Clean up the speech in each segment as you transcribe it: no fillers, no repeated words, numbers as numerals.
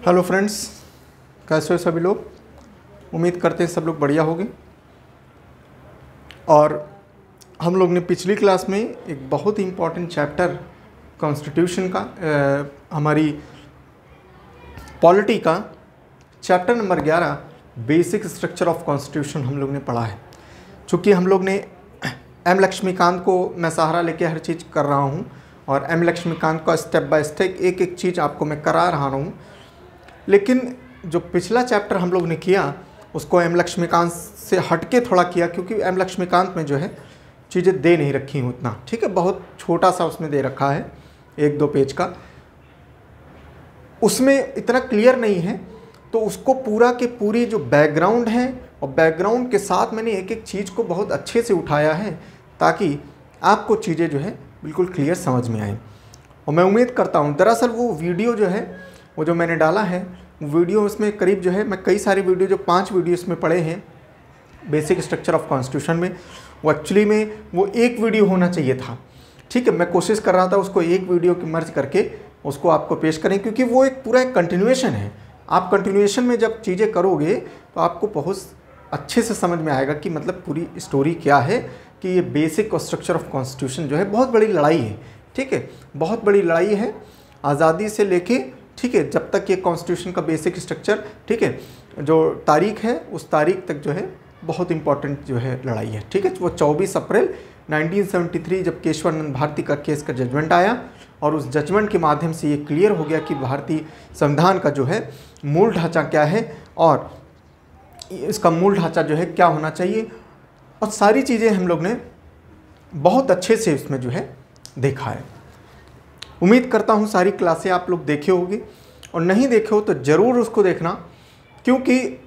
Hello friends, कैसे हो सभी लोग। उम्मीद करते हैं सब लोग बढ़िया होंगे। और हम लोग ने पिछली क्लास में एक बहुत ही इम्पॉर्टेंट चैप्टर कॉन्स्टिट्यूशन का हमारी पॉलिटी का chapter number 11 basic structure of constitution हम लोग ने पढ़ा है। चूँकि हम लोग ने एम लक्ष्मीकांत को मैं सहारा लेके हर चीज़ कर रहा हूँ और एम लक्ष्मीकांत का स्टेप बाय स्टेप एक एक चीज़ आपको मैं करा रहा हूँ, लेकिन जो पिछला चैप्टर हम लोग ने किया उसको एम लक्ष्मीकांत से हटके थोड़ा किया, क्योंकि एम लक्ष्मीकांत में जो है चीज़ें दे नहीं रखी हैं उतना, ठीक है, बहुत छोटा सा उसमें दे रखा है 1-2 पेज का, उसमें इतना क्लियर नहीं है। तो उसको पूरा के पूरी जो बैकग्राउंड है और बैकग्राउंड के साथ मैंने एक एक चीज़ को बहुत अच्छे से उठाया है ताकि आपको चीज़ें जो है बिल्कुल क्लियर समझ में आए। और मैं उम्मीद करता हूँ, दरअसल वो वीडियो जो है वो जो मैंने डाला है वीडियो, उसमें करीब जो है मैं कई सारी वीडियो जो 5 वीडियो इसमें पढ़े हैं बेसिक स्ट्रक्चर ऑफ कॉन्स्टिट्यूशन में, वो एक्चुअली में वो एक वीडियो होना चाहिए था, ठीक है। मैं कोशिश कर रहा था उसको एक वीडियो की मर्ज करके उसको आपको पेश करें, क्योंकि वो एक पूरा एक कंटिन्यूएशन है। आप कंटिन्यूएशन में जब चीज़ें करोगे तो आपको बहुत अच्छे से समझ में आएगा कि मतलब पूरी स्टोरी क्या है, कि ये बेसिक स्ट्रक्चर ऑफ कॉन्स्टिट्यूशन जो है बहुत बड़ी लड़ाई है, ठीक है, बहुत बड़ी लड़ाई है आज़ादी से लेके, ठीक है, जब तक ये कॉन्स्टिट्यूशन का बेसिक स्ट्रक्चर, ठीक है, जो तारीख है उस तारीख तक जो है बहुत इंपॉर्टेंट जो है लड़ाई है, ठीक है। वो 24 अप्रैल 1973 जब केशवानंद भारती का केस का जजमेंट आया और उस जजमेंट के माध्यम से ये क्लियर हो गया कि भारतीय संविधान का जो है मूल ढांचा क्या है और इसका मूल ढांचा जो है क्या होना चाहिए, और सारी चीज़ें हम लोग ने बहुत अच्छे से उसमें जो है देखा है। उम्मीद करता हूँ सारी क्लासें आप लोग देखे होंगे, और नहीं देखे हो तो ज़रूर उसको देखना, क्योंकि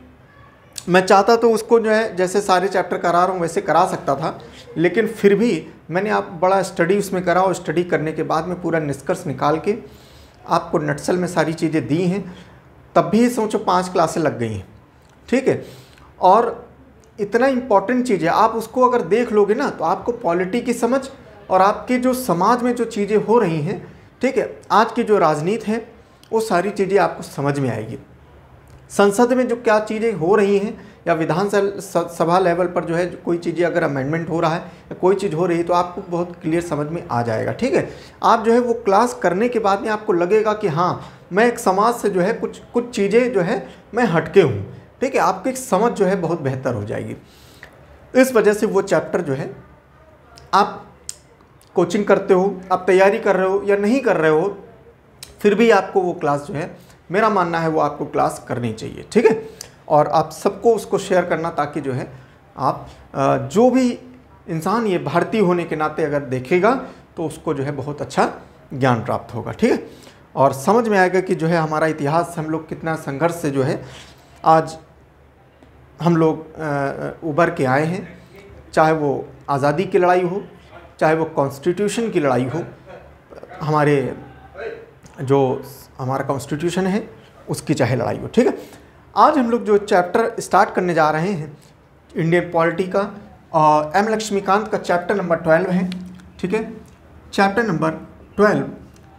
मैं चाहता तो उसको जो है जैसे सारे चैप्टर करा रहा हूँ वैसे करा सकता था, लेकिन फिर भी मैंने आप बड़ा स्टडी उसमें करा और स्टडी करने के बाद में पूरा निष्कर्ष निकाल के आपको नटसल में सारी चीज़ें दी हैं। तब भी सोचो 5 क्लासें लग गई हैं, ठीक है। और इतना इम्पॉर्टेंट चीज़ है, आप उसको अगर देख लोगे ना तो आपको पॉलिटी की समझ और आपके जो समाज में जो चीज़ें हो रही हैं, ठीक है, आज की जो राजनीति है वो सारी चीज़ें आपको समझ में आएगी। संसद में जो क्या चीज़ें हो रही हैं या विधान सभा लेवल पर जो है कोई चीज़ें अगर अमेंडमेंट हो रहा है या कोई चीज़ हो रही है तो आपको बहुत क्लियर समझ में आ जाएगा, ठीक है। आप जो है वो क्लास करने के बाद में आपको लगेगा कि हाँ, मैं एक समाज से जो है कुछ चीज़ें जो है मैं हटके हूँ, ठीक है। आपकी समझ जो है बहुत बेहतर हो जाएगी। इस वजह से वो चैप्टर जो है आप कोचिंग करते हो, आप तैयारी कर रहे हो या नहीं कर रहे हो, फिर भी आपको वो क्लास जो है मेरा मानना है वो आपको क्लास करनी चाहिए, ठीक है। और आप सबको उसको शेयर करना ताकि जो है आप जो भी इंसान ये भारतीय होने के नाते अगर देखेगा तो उसको जो है बहुत अच्छा ज्ञान प्राप्त होगा, ठीक है। और समझ में आएगा कि जो है हमारा इतिहास, हम लोग कितना संघर्ष से जो है आज हम लोग उभर के आए हैं, चाहे वो आज़ादी की लड़ाई हो, चाहे वो कॉन्स्टिट्यूशन की लड़ाई हो, हमारे जो हमारा कॉन्स्टिट्यूशन है उसकी चाहे लड़ाई हो, ठीक है। आज हम लोग जो चैप्टर स्टार्ट करने जा रहे हैं इंडियन पॉलिटी का, और एम लक्ष्मीकांत का चैप्टर नंबर 12 है, ठीक है, चैप्टर नंबर 12,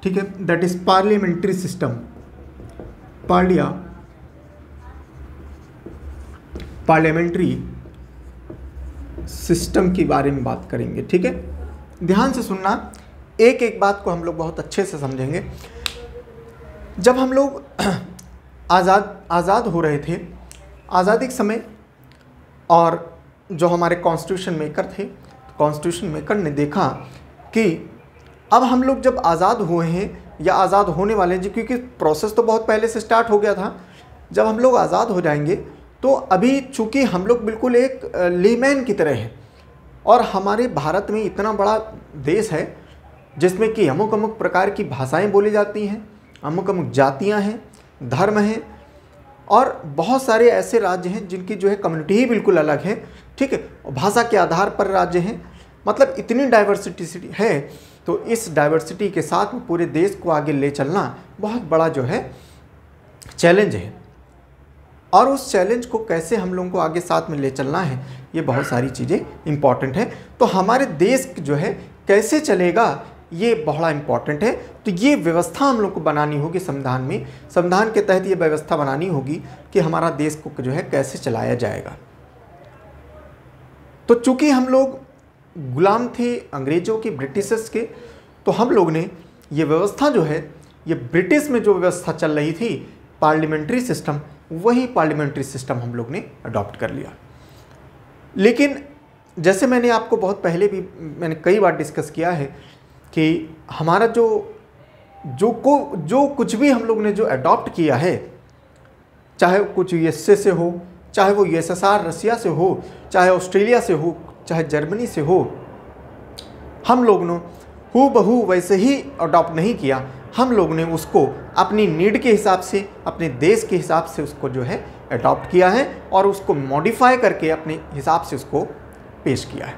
ठीक है, that is parliamentary system, parliamentary system के बारे में बात करेंगे, ठीक है। ध्यान से सुनना, एक एक बात को हम लोग बहुत अच्छे से समझेंगे। जब हम लोग आज़ाद हो रहे थे, आज़ादी के समय, और जो हमारे कॉन्स्टिट्यूशन मेकर थे, कॉन्स्टिट्यूशन मेकर ने देखा कि अब हम लोग जब आज़ाद हुए हैं या आज़ाद होने वाले हैं, क्योंकि प्रोसेस तो बहुत पहले से स्टार्ट हो गया था, जब हम लोग आज़ाद हो जाएंगे तो अभी चूँकि हम लोग बिल्कुल एक लेमैन की तरह हैं, और हमारे भारत में इतना बड़ा देश है जिसमें कि अमुक अमुक प्रकार की भाषाएं बोली जाती हैं, अमुक अमुक जातियां हैं, धर्म हैं, और बहुत सारे ऐसे राज्य हैं जिनकी जो है कम्युनिटी ही बिल्कुल अलग है, ठीक है, भाषा के आधार पर राज्य हैं, मतलब इतनी डाइवर्सिटी है। तो इस डाइवर्सिटी के साथ में पूरे देश को आगे ले चलना बहुत बड़ा जो है चैलेंज है, और उस चैलेंज को कैसे हम लोगों को आगे साथ में ले चलना है, ये बहुत सारी चीज़ें इम्पॉर्टेंट है। तो हमारे देश जो है कैसे चलेगा, ये बड़ा इंपॉर्टेंट है। तो ये व्यवस्था हम लोग को बनानी होगी संविधान में, संविधान के तहत ये व्यवस्था बनानी होगी कि हमारा देश को जो है कैसे चलाया जाएगा। तो चूंकि हम लोग गुलाम थे अंग्रेजों के, ब्रिटिशर्स के, तो हम लोग ने ये व्यवस्था जो है, ये ब्रिटिश में जो व्यवस्था चल रही थी पार्लियामेंट्री सिस्टम, वही पार्लियामेंट्री सिस्टम हम लोग ने अडॉप्ट कर लिया। लेकिन जैसे मैंने आपको बहुत पहले भी मैंने कई बार डिस्कस किया है कि हमारा जो कुछ भी हम लोग ने जो अडॉप्ट किया है, चाहे कुछ यूएसए से हो, चाहे वो यूएसएसआर रसिया से हो, चाहे ऑस्ट्रेलिया से हो, चाहे जर्मनी से हो, हम लोग ने हूबहू वैसे ही अडॉप्ट नहीं किया। हम लोग ने उसको अपनी नीड के हिसाब से, अपने देश के हिसाब से उसको जो है अडॉप्ट किया है और उसको मॉडिफाई करके अपने हिसाब से उसको पेश किया है।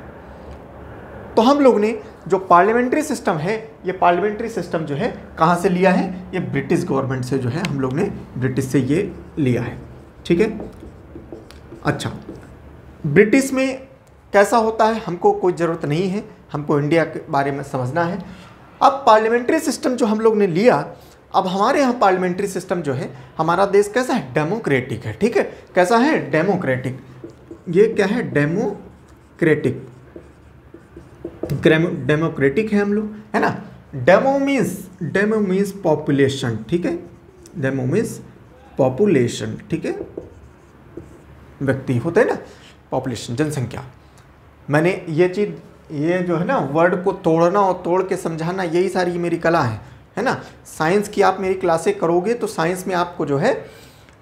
तो हम लोग ने जो पार्लियामेंट्री सिस्टम है, ये पार्लियामेंट्री सिस्टम जो है कहाँ से लिया है? ये ब्रिटिश गवर्नमेंट से जो है हम लोग ने ब्रिटिश से ये लिया है। ठीक है, अच्छा, ब्रिटिश में कैसा होता है हमको कोई ज़रूरत नहीं है, हमको इंडिया के बारे में समझना है। अब पार्लियामेंट्री सिस्टम जो हम लोग ने लिया, अब हमारे यहाँ पार्लियामेंट्री सिस्टम जो है, हमारा देश कैसा है? डेमोक्रेटिक है। ठीक है, कैसा है? डेमोक्रेटिक। ये क्या है? डेमोक्रेटिक, डेमोक्रेटिक है हम लोग, है ना। Demo means population. ठीक है, डेमो मीन्स पॉपुलेशन। ठीक है, व्यक्ति होते हैं ना, पॉपुलेशन जनसंख्या। मैंने ये चीज़, ये जो है ना वर्ड को तोड़ना और तोड़ के समझाना, यही सारी मेरी कला है ना। साइंस की आप मेरी क्लासें करोगे तो साइंस में आपको जो है,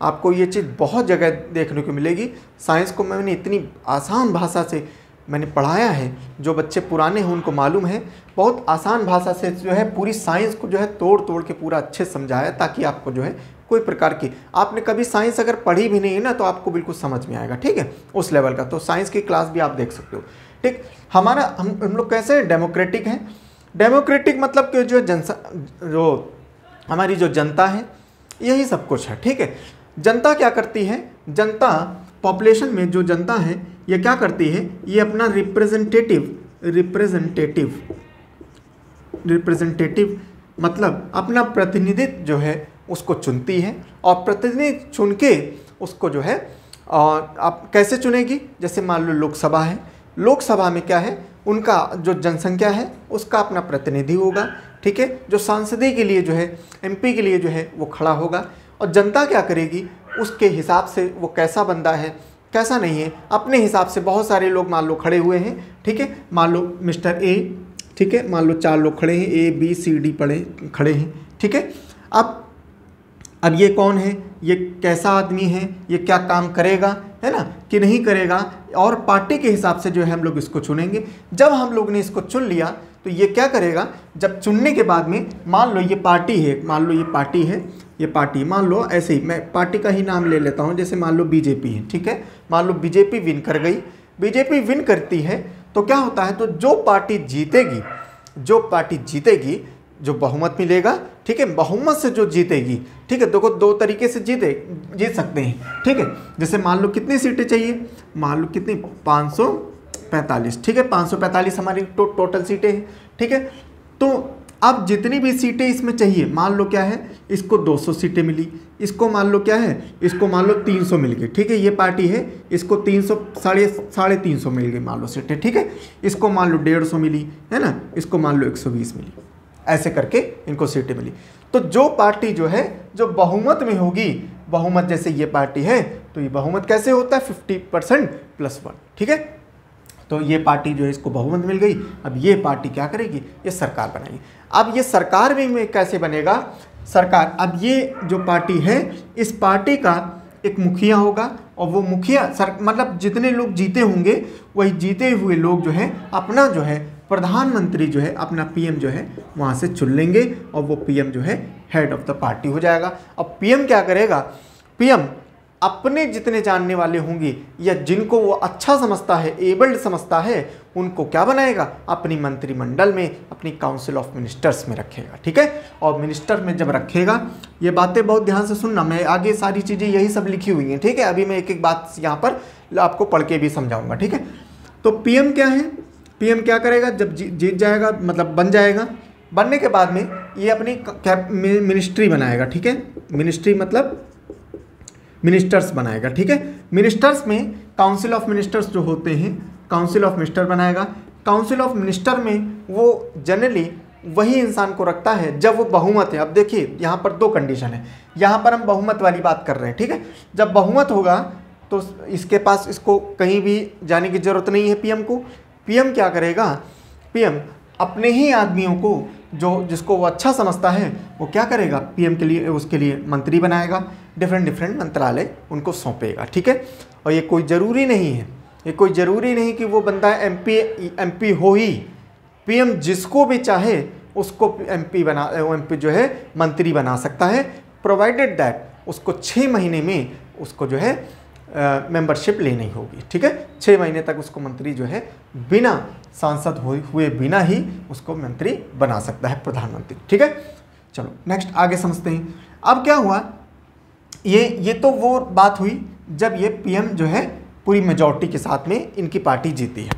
आपको ये चीज़ बहुत जगह देखने को मिलेगी। साइंस को मैंने इतनी आसान भाषा से मैंने पढ़ाया है, जो बच्चे पुराने हैं उनको मालूम है, बहुत आसान भाषा से जो है पूरी साइंस को जो है तोड़ तोड़ के पूरा अच्छे से समझाया, ताकि आपको जो है कोई प्रकार की, आपने कभी साइंस अगर पढ़ी भी नहीं है ना तो आपको बिल्कुल समझ में आएगा। ठीक है, उस लेवल का। तो साइंस की क्लास भी आप देख सकते हो। ठीक, हम लोग कैसे डेमोक्रेटिक हैं? डेमोक्रेटिक मतलब कि जो हमारी जो जनता है, यही सब कुछ है। ठीक है, जनता क्या करती है? जनता, पॉपुलेशन में जो जनता है, ये क्या करती है? ये अपना रिप्रेजेंटेटिव मतलब अपना प्रतिनिधित्व जो है उसको चुनती है, और प्रतिनिधि चुन के उसको जो है आप कैसे चुनेगी? जैसे मान लो लोकसभा है, लोकसभा में क्या है? उनका जो जनसंख्या है उसका अपना प्रतिनिधि होगा। ठीक है, जो सांसदीय के लिए जो है, एमपी के लिए जो है वो खड़ा होगा, और जनता क्या करेगी? उसके हिसाब से वो कैसा बंदा है, कैसा नहीं है, अपने हिसाब से बहुत सारे लोग मान लो खड़े हुए हैं। ठीक है, मान लो मिस्टर ए, ठीक है, मान लो 4 लोग खड़े हैं, ए बी सी डी खड़े हैं। ठीक है, अब ये कौन है? ये कैसा आदमी है? ये क्या काम करेगा, है ना, कि नहीं करेगा? और पार्टी के हिसाब से जो है हम लोग इसको चुनेंगे। जब हम लोग ने इसको चुन लिया तो ये क्या करेगा? जब चुनने के बाद में मान लो ये पार्टी है, मान लो ये पार्टी है, ये पार्टी मान लो ऐसे ही, मैं पार्टी का ही नाम ले लेता हूँ, जैसे मान लो बीजेपी है। ठीक है, मान लो बीजेपी विन कर गई, बीजेपी विन करती है तो क्या होता है? तो जो पार्टी जीतेगी, जो बहुमत मिलेगा, ठीक है, बहुमत से जो जीतेगी, ठीक है, देखो 2 तरीके से जीत सकते हैं। ठीक है, जैसे मान लो कितनी सीटें चाहिए? मान लो कितनी? 545। ठीक है, 545 हमारी टोटल सीटें हैं। ठीक है, तो अब जितनी भी सीटें इसमें चाहिए, मान लो क्या है, इसको 200 सीटें मिली, इसको मान लो क्या है, इसको मान लो 300 मिल गई। ठीक है, ये पार्टी है, इसको 300 साढ़े 300 मिल गई मान लो सीटें। ठीक है, इसको मान लो 150 मिली, है ना, इसको मान लो 120 मिली, ऐसे करके इनको सीटें मिली। तो जो पार्टी जो है, जो बहुमत में होगी, बहुमत जैसे ये पार्टी है, तो ये बहुमत कैसे होता है? 50% + 1। ठीक है, तो ये पार्टी जो है इसको बहुमत मिल गई। अब ये पार्टी क्या करेगी? ये सरकार बनाएगी। अब ये सरकार में कैसे बनेगा? सरकार, अब ये जो पार्टी है, इस पार्टी का एक मुखिया होगा, और वो मुखिया मतलब जितने लोग जीते होंगे, वही जीते हुए लोग जो है अपना जो है प्रधानमंत्री जो है, अपना पीएम जो है वहाँ से चुन लेंगे, और वो पीएम जो है हेड ऑफ द पार्टी हो जाएगा। अब पीएम क्या करेगा? पीएम अपने जितने जानने वाले होंगे या जिनको वो अच्छा समझता है, एबल्ड समझता है, उनको क्या बनाएगा? अपनी मंत्रिमंडल में, अपनी काउंसिल ऑफ मिनिस्टर्स में रखेगा। ठीक है, और मिनिस्टर में जब रखेगा, ये बातें बहुत ध्यान से सुनना, मैं आगे सारी चीज़ें यही सब लिखी हुई हैं। ठीक है, अभी मैं एक एक बात यहाँ पर आपको पढ़ के भी समझाऊंगा। ठीक है, तो पीएम क्या है? पीएम क्या करेगा? जब जीत जाएगा, मतलब बन जाएगा, बनने के बाद में ये अपनी मिनिस्ट्री बनाएगा, ठीक है। मिनिस्ट्री मतलब मिनिस्टर्स बनाएगा, ठीक है। मिनिस्टर्स में काउंसिल ऑफ मिनिस्टर्स जो होते हैं, काउंसिल ऑफ मिनिस्टर बनाएगा। काउंसिल ऑफ मिनिस्टर में वो जनरली वही इंसान को रखता है जब वो बहुमत है। अब देखिए यहाँ पर दो कंडीशन है, यहाँ पर हम बहुमत वाली बात कर रहे हैं, ठीक है। जब बहुमत होगा तो इसके पास, इसको कहीं भी जाने की जरूरत नहीं है पीएम को। पीएम क्या करेगा, पीएम अपने ही आदमियों को, जो जिसको वो अच्छा समझता है, वो क्या करेगा, पीएम के लिए, उसके लिए मंत्री बनाएगा, डिफरेंट मंत्रालय उनको सौंपेगा, ठीक है। और ये कोई ज़रूरी नहीं है, ये कोई ज़रूरी नहीं कि वो बंदा एमपी हो ही। पीएम जिसको भी चाहे उसको एमपी जो है मंत्री बना सकता है, प्रोवाइडेड दैट उसको 6 महीने में उसको जो है मेंबरशिप लेनी होगी, ठीक है। 6 महीने तक उसको मंत्री जो है बिना सांसद हुए बिना ही उसको मंत्री बना सकता है प्रधानमंत्री, ठीक है। चलो नेक्स्ट आगे समझते हैं। अब क्या हुआ, ये तो वो बात हुई जब ये पीएम जो है पूरी मेजॉरिटी के साथ में इनकी पार्टी जीती है।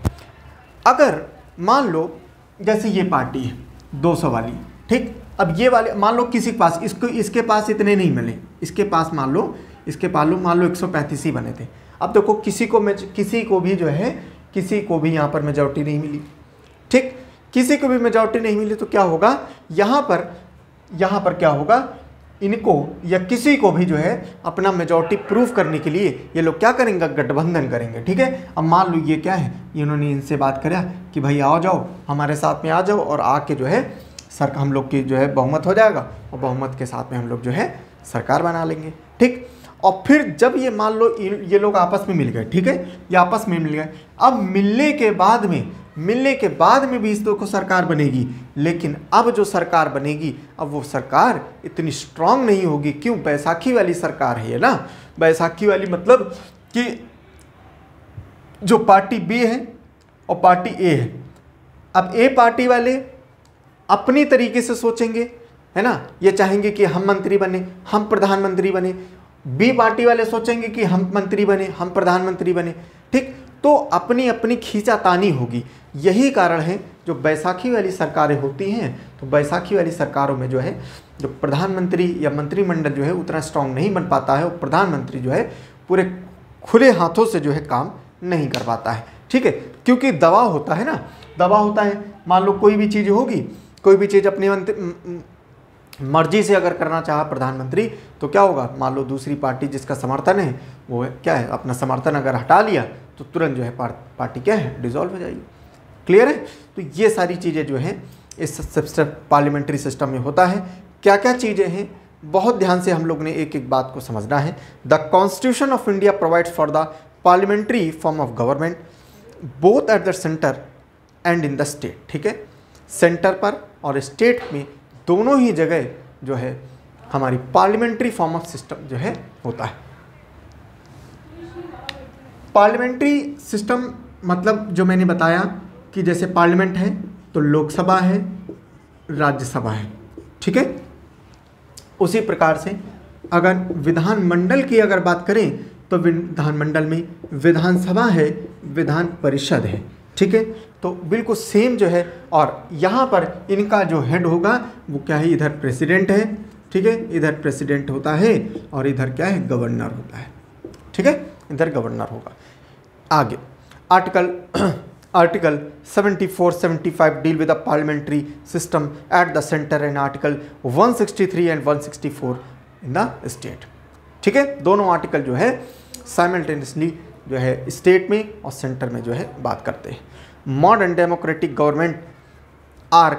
अगर मान लो जैसे ये पार्टी है 200 वाली, ठीक। अब ये वाले मान लो किसी के पास, इसके पास इतने नहीं मिले, इसके पास मान लो 135 ही बने थे। अब देखो किसी को भी जो है, किसी को भी यहाँ पर मेजॉरिटी नहीं मिली, ठीक। किसी को भी मेजॉरिटी नहीं मिली तो क्या होगा, यहाँ पर क्या होगा, इनको या किसी को भी जो है अपना मेजॉरिटी प्रूव करने के लिए ये लोग क्या करेंगे, गठबंधन करेंगे, ठीक है। अब मान लो ये क्या है, इन्होंने इनसे बात करा कि भाई आओ जाओ हमारे साथ में आ जाओ, और आके जो है हम लोग की जो है बहुमत हो जाएगा, और बहुमत के साथ में हम लोग जो है सरकार बना लेंगे, ठीक। और फिर जब ये मान लो ये लोग आपस में मिल गए, ठीक है, ये आपस में मिल गए। अब मिलने के बाद में भी इस दो को सरकार बनेगी, लेकिन अब जो सरकार बनेगी, अब वो सरकार इतनी स्ट्रांग नहीं होगी। क्यों, बैसाखी वाली सरकार है ये ना। बैसाखी वाली मतलब कि जो पार्टी बी है और पार्टी ए है, अब ए पार्टी वाले अपनी तरीके से सोचेंगे, है ना, ये चाहेंगे कि हम मंत्री बने, हम प्रधानमंत्री बने। बी पार्टी वाले सोचेंगे कि हम मंत्री बने, हम प्रधानमंत्री बने, ठीक। तो अपनी अपनी खींचातानी होगी। यही कारण है जो बैसाखी वाली सरकारें होती हैं, तो बैसाखी वाली सरकारों में जो है जो प्रधानमंत्री या मंत्रिमंडल जो है उतना स्ट्रांग नहीं बन पाता है, और प्रधानमंत्री जो है पूरे खुले हाथों से जो है काम नहीं कर पाता है, ठीक है। क्योंकि दबाव होता है ना, दबाव होता है। मान लो कोई भी चीज़ होगी, कोई भी चीज़ अपनी मर्जी से अगर करना चाहा प्रधानमंत्री, तो क्या होगा, मान लो दूसरी पार्टी जिसका समर्थन है वो क्या है, अपना समर्थन अगर हटा लिया तो तुरंत जो है पार्टी क्या है, डिसॉल्व हो जाएगी। क्लियर है। तो ये सारी चीज़ें जो हैं इस पार्लियामेंट्री सिस्टम में होता है। क्या क्या चीज़ें हैं, बहुत ध्यान से हम लोग ने एक एक बात को समझना है। The constitution of India provides for the parliamentary form of government both at the centre and in the state, ठीक है। सेंटर पर और स्टेट में दोनों ही जगह जो है हमारी पार्लियामेंट्री फॉर्म ऑफ सिस्टम जो है होता है। पार्लियामेंट्री सिस्टम मतलब जो मैंने बताया कि जैसे पार्लियामेंट है तो लोकसभा है, राज्यसभा है, ठीक है। उसी प्रकार से अगर विधानमंडल की अगर बात करें तो विधानमंडल में विधानसभा है, विधान परिषद है, ठीक है। तो बिल्कुल सेम जो है, और यहाँ पर इनका जो हेड होगा वो क्या है, इधर प्रेसिडेंट है, ठीक है, इधर प्रेसिडेंट होता है, और इधर क्या है, गवर्नर होता है, ठीक है, इधर गवर्नर होगा। आगे article 74-75 deal with the parliamentary system at the centre, and article 163 and 164 in the state, ठीक है। दोनों आर्टिकल जो है साइमल्टेनियसली जो है स्टेट में और सेंटर में जो है बात करते हैं। Modern democratic government are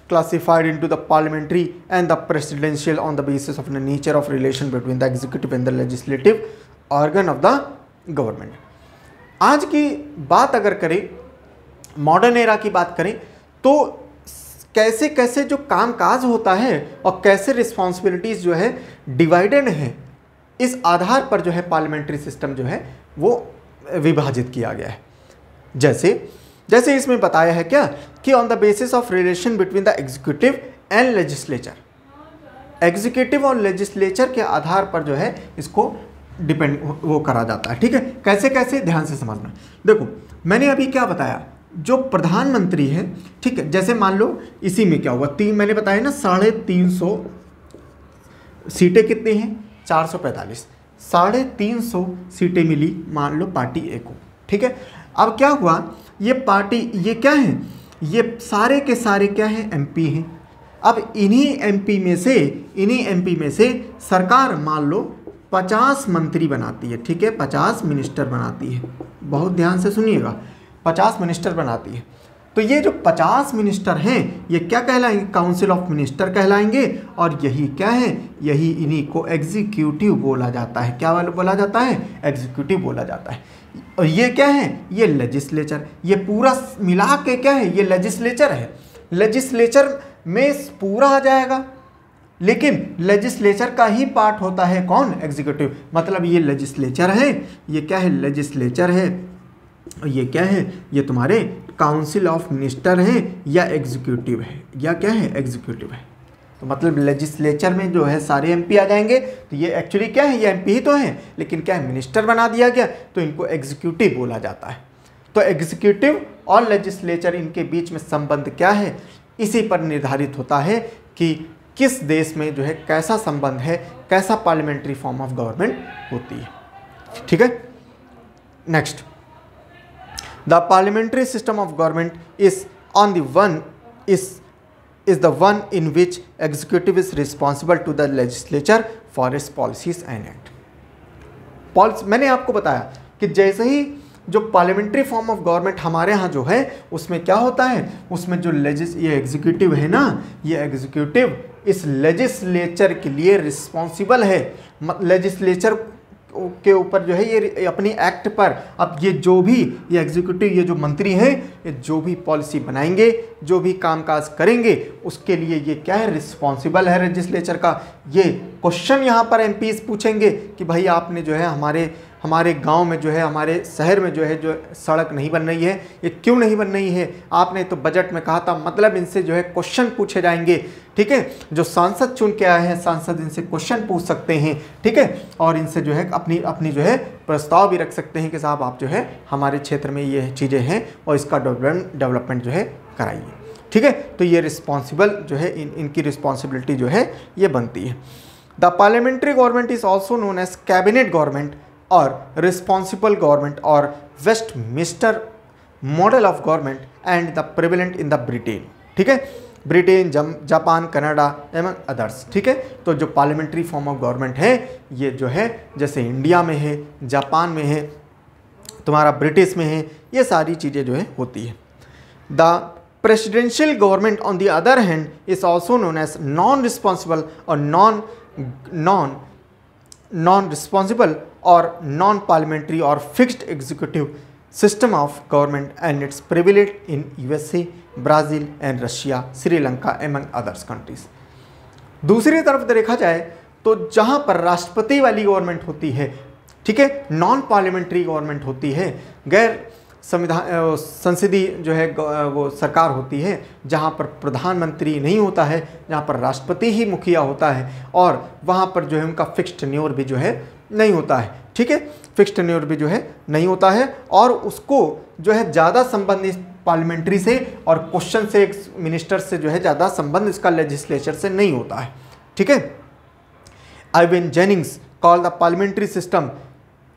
classified into the parliamentary and the presidential on the basis of the nature of relation between the executive and the legislative organ of the government। आज की बात अगर करें, मॉडर्न एरा की बात करें, तो कैसे कैसे जो कामकाज होता है और कैसे रिस्पॉन्सिबिलिटीज़ जो है डिवाइडेड हैं, इस आधार पर जो है पार्लियामेंट्री सिस्टम जो है वो विभाजित किया गया है। जैसे इसमें बताया है क्या कि on the basis of relation between the executive and legislature, executive और लेजिस्लेचर के आधार पर जो है इसको डिपेंड वो करा जाता है, ठीक है। कैसे कैसे ध्यान से समझना। देखो मैंने अभी क्या बताया, जो प्रधानमंत्री है, ठीक है, जैसे मान लो इसी में क्या हुआ, मैंने बताया ना 350 सीटें कितनी हैं, 445, 350 सीटें मिली मान लो पार्टी ए को, ठीक है। अब क्या हुआ, ये पार्टी, ये क्या है, ये सारे के सारे क्या हैं, एमपी हैं। अब इन्हीं एमपी में से सरकार मान लो 50 मंत्री बनाती है, ठीक है, 50 मिनिस्टर बनाती है, बहुत ध्यान से सुनिएगा, 50 मिनिस्टर बनाती है। तो ये जो 50 मिनिस्टर हैं ये क्या कहलाएंगे, काउंसिल ऑफ मिनिस्टर कहलाएंगे, और यही क्या है, यही इन्हीं को एग्जीक्यूटिव बोला जाता है। क्या बोला जाता है, एग्जीक्यूटिव बोला जाता है। और ये क्या है, ये लेजिस्लेचर, ये पूरा मिला के क्या है, ये लेजिस्लेचर है। लेजिस्लेचर में पूरा आ जाएगा, लेकिन लेजिस्लेचर का ही पार्ट होता है कौन, एग्जीक्यूटिव। मतलब ये लेजिस्लेचर है, ये क्या है, लेजिस्लेचर है, और ये क्या है, ये तुम्हारे काउंसिल ऑफ मिनिस्टर है या एग्जीक्यूटिव है, या क्या है, एग्जीक्यूटिव है। तो मतलब लेजिस्लेचर में जो है सारे एमपी आ जाएंगे, तो ये एक्चुअली क्या है, ये एमपी ही तो हैं, लेकिन क्या है, मिनिस्टर बना दिया गया, तो इनको एग्जीक्यूटिव बोला जाता है। तो एग्जीक्यूटिव और लेजिस्लेचर, इनके बीच में संबंध क्या है, इसी पर निर्धारित होता है कि किस देश में जो है कैसा संबंध है, कैसा पार्लियामेंट्री फॉर्म ऑफ गवर्नमेंट होती है, ठीक है। Next, the parliamentary system of government is the one in which executive is responsible to the legislature for its policies and act। मैंने आपको बताया कि जैसे ही जो पार्लियामेंट्री फॉर्म ऑफ गवर्नमेंट हमारे यहाँ जो है, उसमें क्या होता है, उसमें जो ये एग्जीक्यूटिव है ना, ये एग्जीक्यूटिव इस लेजिस्लेचर के लिए रिस्पॉन्सिबल है। लेजिस्लेचर के ऊपर जो है ये अपनी एक्ट पर, अब ये जो भी ये एग्जीक्यूटिव, ये जो मंत्री हैं, ये जो भी पॉलिसी बनाएंगे, जो भी कामकाज करेंगे, उसके लिए ये क्या है, रिस्पॉन्सिबल है लेजिस्लेचर का। ये क्वेश्चन यहाँ पर एमपीज पूछेंगे कि भाई आपने जो है हमारे गांव में जो है, हमारे शहर में जो है जो सड़क नहीं बन रही है, ये क्यों नहीं बन रही है, आपने तो बजट में कहा था। मतलब इनसे जो है क्वेश्चन पूछे जाएंगे, ठीक है। जो सांसद चुन के आए हैं, सांसद इनसे क्वेश्चन पूछ सकते हैं, ठीक है, और इनसे जो है अपनी जो है प्रस्ताव भी रख सकते हैं कि साहब आप जो है हमारे क्षेत्र में ये चीज़ें हैं और इसका डेवलपमेंट जो है कराइए, ठीक है। तो ये रिस्पॉन्सिबल जो है, इनकी रिस्पॉन्सिबिलिटी जो है ये बनती है। The parliamentary government is also known as cabinet government और रिस्पॉन्सिबल गवर्नमेंट और Westminster model of government and the prevalent in the Britain, ठीक है, ब्रिटेन, जापान, कनाडा एवं अदर्स, ठीक है। तो जो पार्लियामेंट्री फॉर्म ऑफ गवर्नमेंट है ये जो है जैसे इंडिया में है, जापान में है, तुम्हारा ब्रिटिश में है, ये सारी चीज़ें जो है होती है। The presidential government on the other hand is also known as non responsible और नॉन रिस्पॉन्सिबल और नॉन पार्लियामेंट्री और fixed executive system of government and its privilege in USA, Brazil and Russia, Sri Lanka among others countries. दूसरी तरफ देखा जाए तो जहाँ पर राष्ट्रपति वाली गवर्नमेंट होती है, ठीक है, नॉन पार्लियामेंट्री गवर्नमेंट होती है, गैर संसदीय जो है वो सरकार होती है, जहाँ पर प्रधानमंत्री नहीं होता है, जहाँ पर राष्ट्रपति ही मुखिया होता है, और वहाँ पर जो है उनका फिक्स्ड टेन्योर भी जो है नहीं होता है, ठीक है, फिक्स्ड टेन्योर भी जो है नहीं होता है, और उसको जो है ज़्यादा संबंध इस पार्लियामेंट्री से और क्वेश्चन से, एक मिनिस्टर से जो है ज़्यादा संबंध इसका लेजिस्लेचर से नहीं होता है, ठीक है। Ivan Jennings call the parliamentary system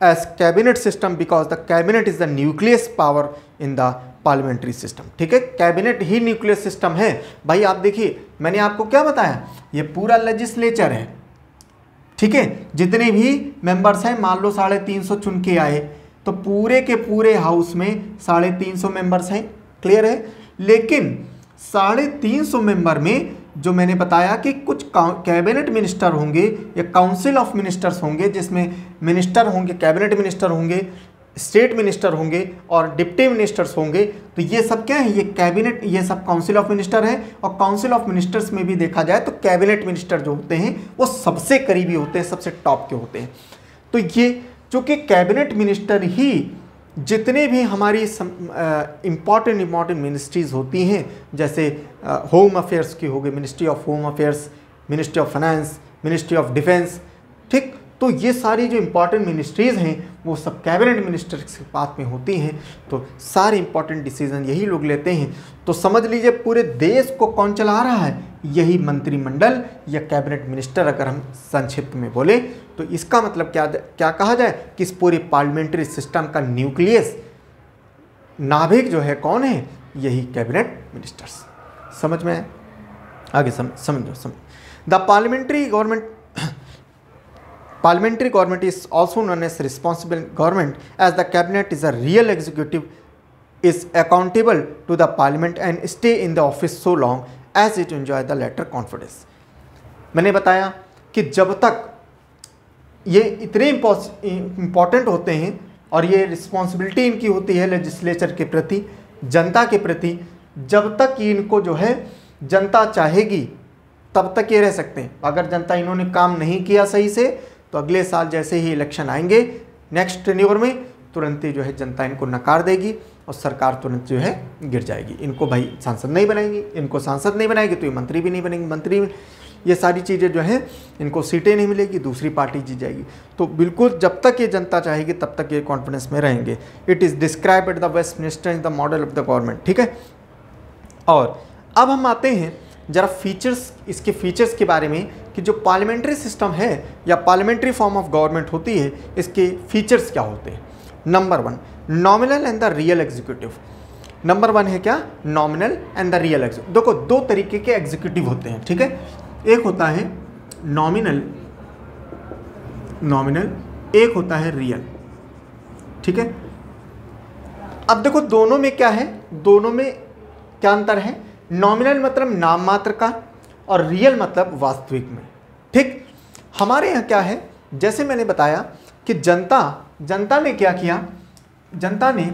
as cabinet system because the cabinet is the nucleus power in the parliamentary system, ठीक है। कैबिनेट ही न्यूक्लियस सिस्टम है। भाई आप देखिए, मैंने आपको क्या बताया, ये पूरा लेजिस्लेचर है, ठीक है। जितने भी मेंबर्स हैं, मान लो 350 चुन के आए, तो पूरे के पूरे हाउस में 350 मेंबर्स हैं, क्लियर है। लेकिन 350 मेंबर में जो मैंने बताया कि कुछ कैबिनेट मिनिस्टर होंगे या काउंसिल ऑफ मिनिस्टर्स होंगे, जिसमें मिनिस्टर होंगे, कैबिनेट मिनिस्टर होंगे, स्टेट मिनिस्टर होंगे और डिप्टी मिनिस्टर्स होंगे। तो ये सब क्या है, ये कैबिनेट, ये सब काउंसिल ऑफ मिनिस्टर है। और काउंसिल ऑफ मिनिस्टर्स में भी देखा जाए तो कैबिनेट मिनिस्टर जो होते हैं वो सबसे करीबी होते हैं, सबसे टॉप के होते हैं। तो ये चूँकि कैबिनेट मिनिस्टर ही जितने भी हमारी इम्पॉर्टेंट मिनिस्ट्रीज़ होती हैं, जैसे होम अफेयर्स की हो गई, ministry of home affairs, ministry of finance, ministry of defence, ठीक, तो ये सारी जो इंपॉर्टेंट मिनिस्ट्रीज़ हैं वो सब कैबिनेट मिनिस्टर्स के पास में होती हैं। तो सारे इंपॉर्टेंट डिसीजन यही लोग लेते हैं। तो समझ लीजिए पूरे देश को कौन चला रहा है, यही मंत्रिमंडल या कैबिनेट मिनिस्टर, अगर हम संक्षिप्त में बोले तो इसका मतलब क्या कहा जाए कि इस पूरे पार्लियामेंट्री सिस्टम का न्यूक्लियस, नाभिक जो है कौन है, यही कैबिनेट मिनिस्टर्स। समझ में आगे समझो। The Parliamentary government is also known as responsible government, as the cabinet is a real executive, is accountable to the parliament and stay in the office so long as it enjoy the latter confidence। मैंने बताया कि जब तक ये इतने important होते हैं और ये रिस्पॉन्सिबिलिटी इनकी होती है लेजिस्लेचर के प्रति, जनता के प्रति, जब तक इनको जो है जनता चाहेगी तब तक ये रह सकते हैं। अगर जनता इन्होंने काम नहीं किया सही से तो अगले साल जैसे ही इलेक्शन आएंगे नेक्स्ट टेन्योर में, तुरंत ही जो है जनता इनको नकार देगी और सरकार तुरंत जो है गिर जाएगी। इनको भाई सांसद नहीं बनाएंगी, इनको सांसद नहीं बनाएगी तो ये मंत्री भी नहीं बनेंगे, मंत्री ये सारी चीज़ें जो हैं इनको सीटें नहीं मिलेगी, दूसरी पार्टी जीत जाएगी। तो बिल्कुल जब तक ये जनता चाहेगी तब तक ये कॉन्फिडेंस में रहेंगे। It is describe at the Westminster in the model of the government. ठीक है, और अब हम आते हैं जरा फीचर्स, इसके फीचर्स के बारे में कि जो पार्लियामेंट्री सिस्टम है या पार्लियामेंट्री फॉर्म ऑफ गवर्नमेंट होती है, इसके फीचर्स क्या होते हैं। Number 1, nominal and the real executive. Number 1 है क्या, nominal and the real executive. देखो दो तरीके के एग्जीक्यूटिव होते हैं। ठीक है, एक होता है नॉमिनल, एक होता है रियल। ठीक है, अब देखो दोनों में क्या है, दोनों में क्या अंतर है। नॉमिनल मतलब नाम मात्र का और रियल मतलब वास्तविक में। ठीक, हमारे यहाँ क्या है, जैसे मैंने बताया कि जनता ने क्या किया, जनता ने,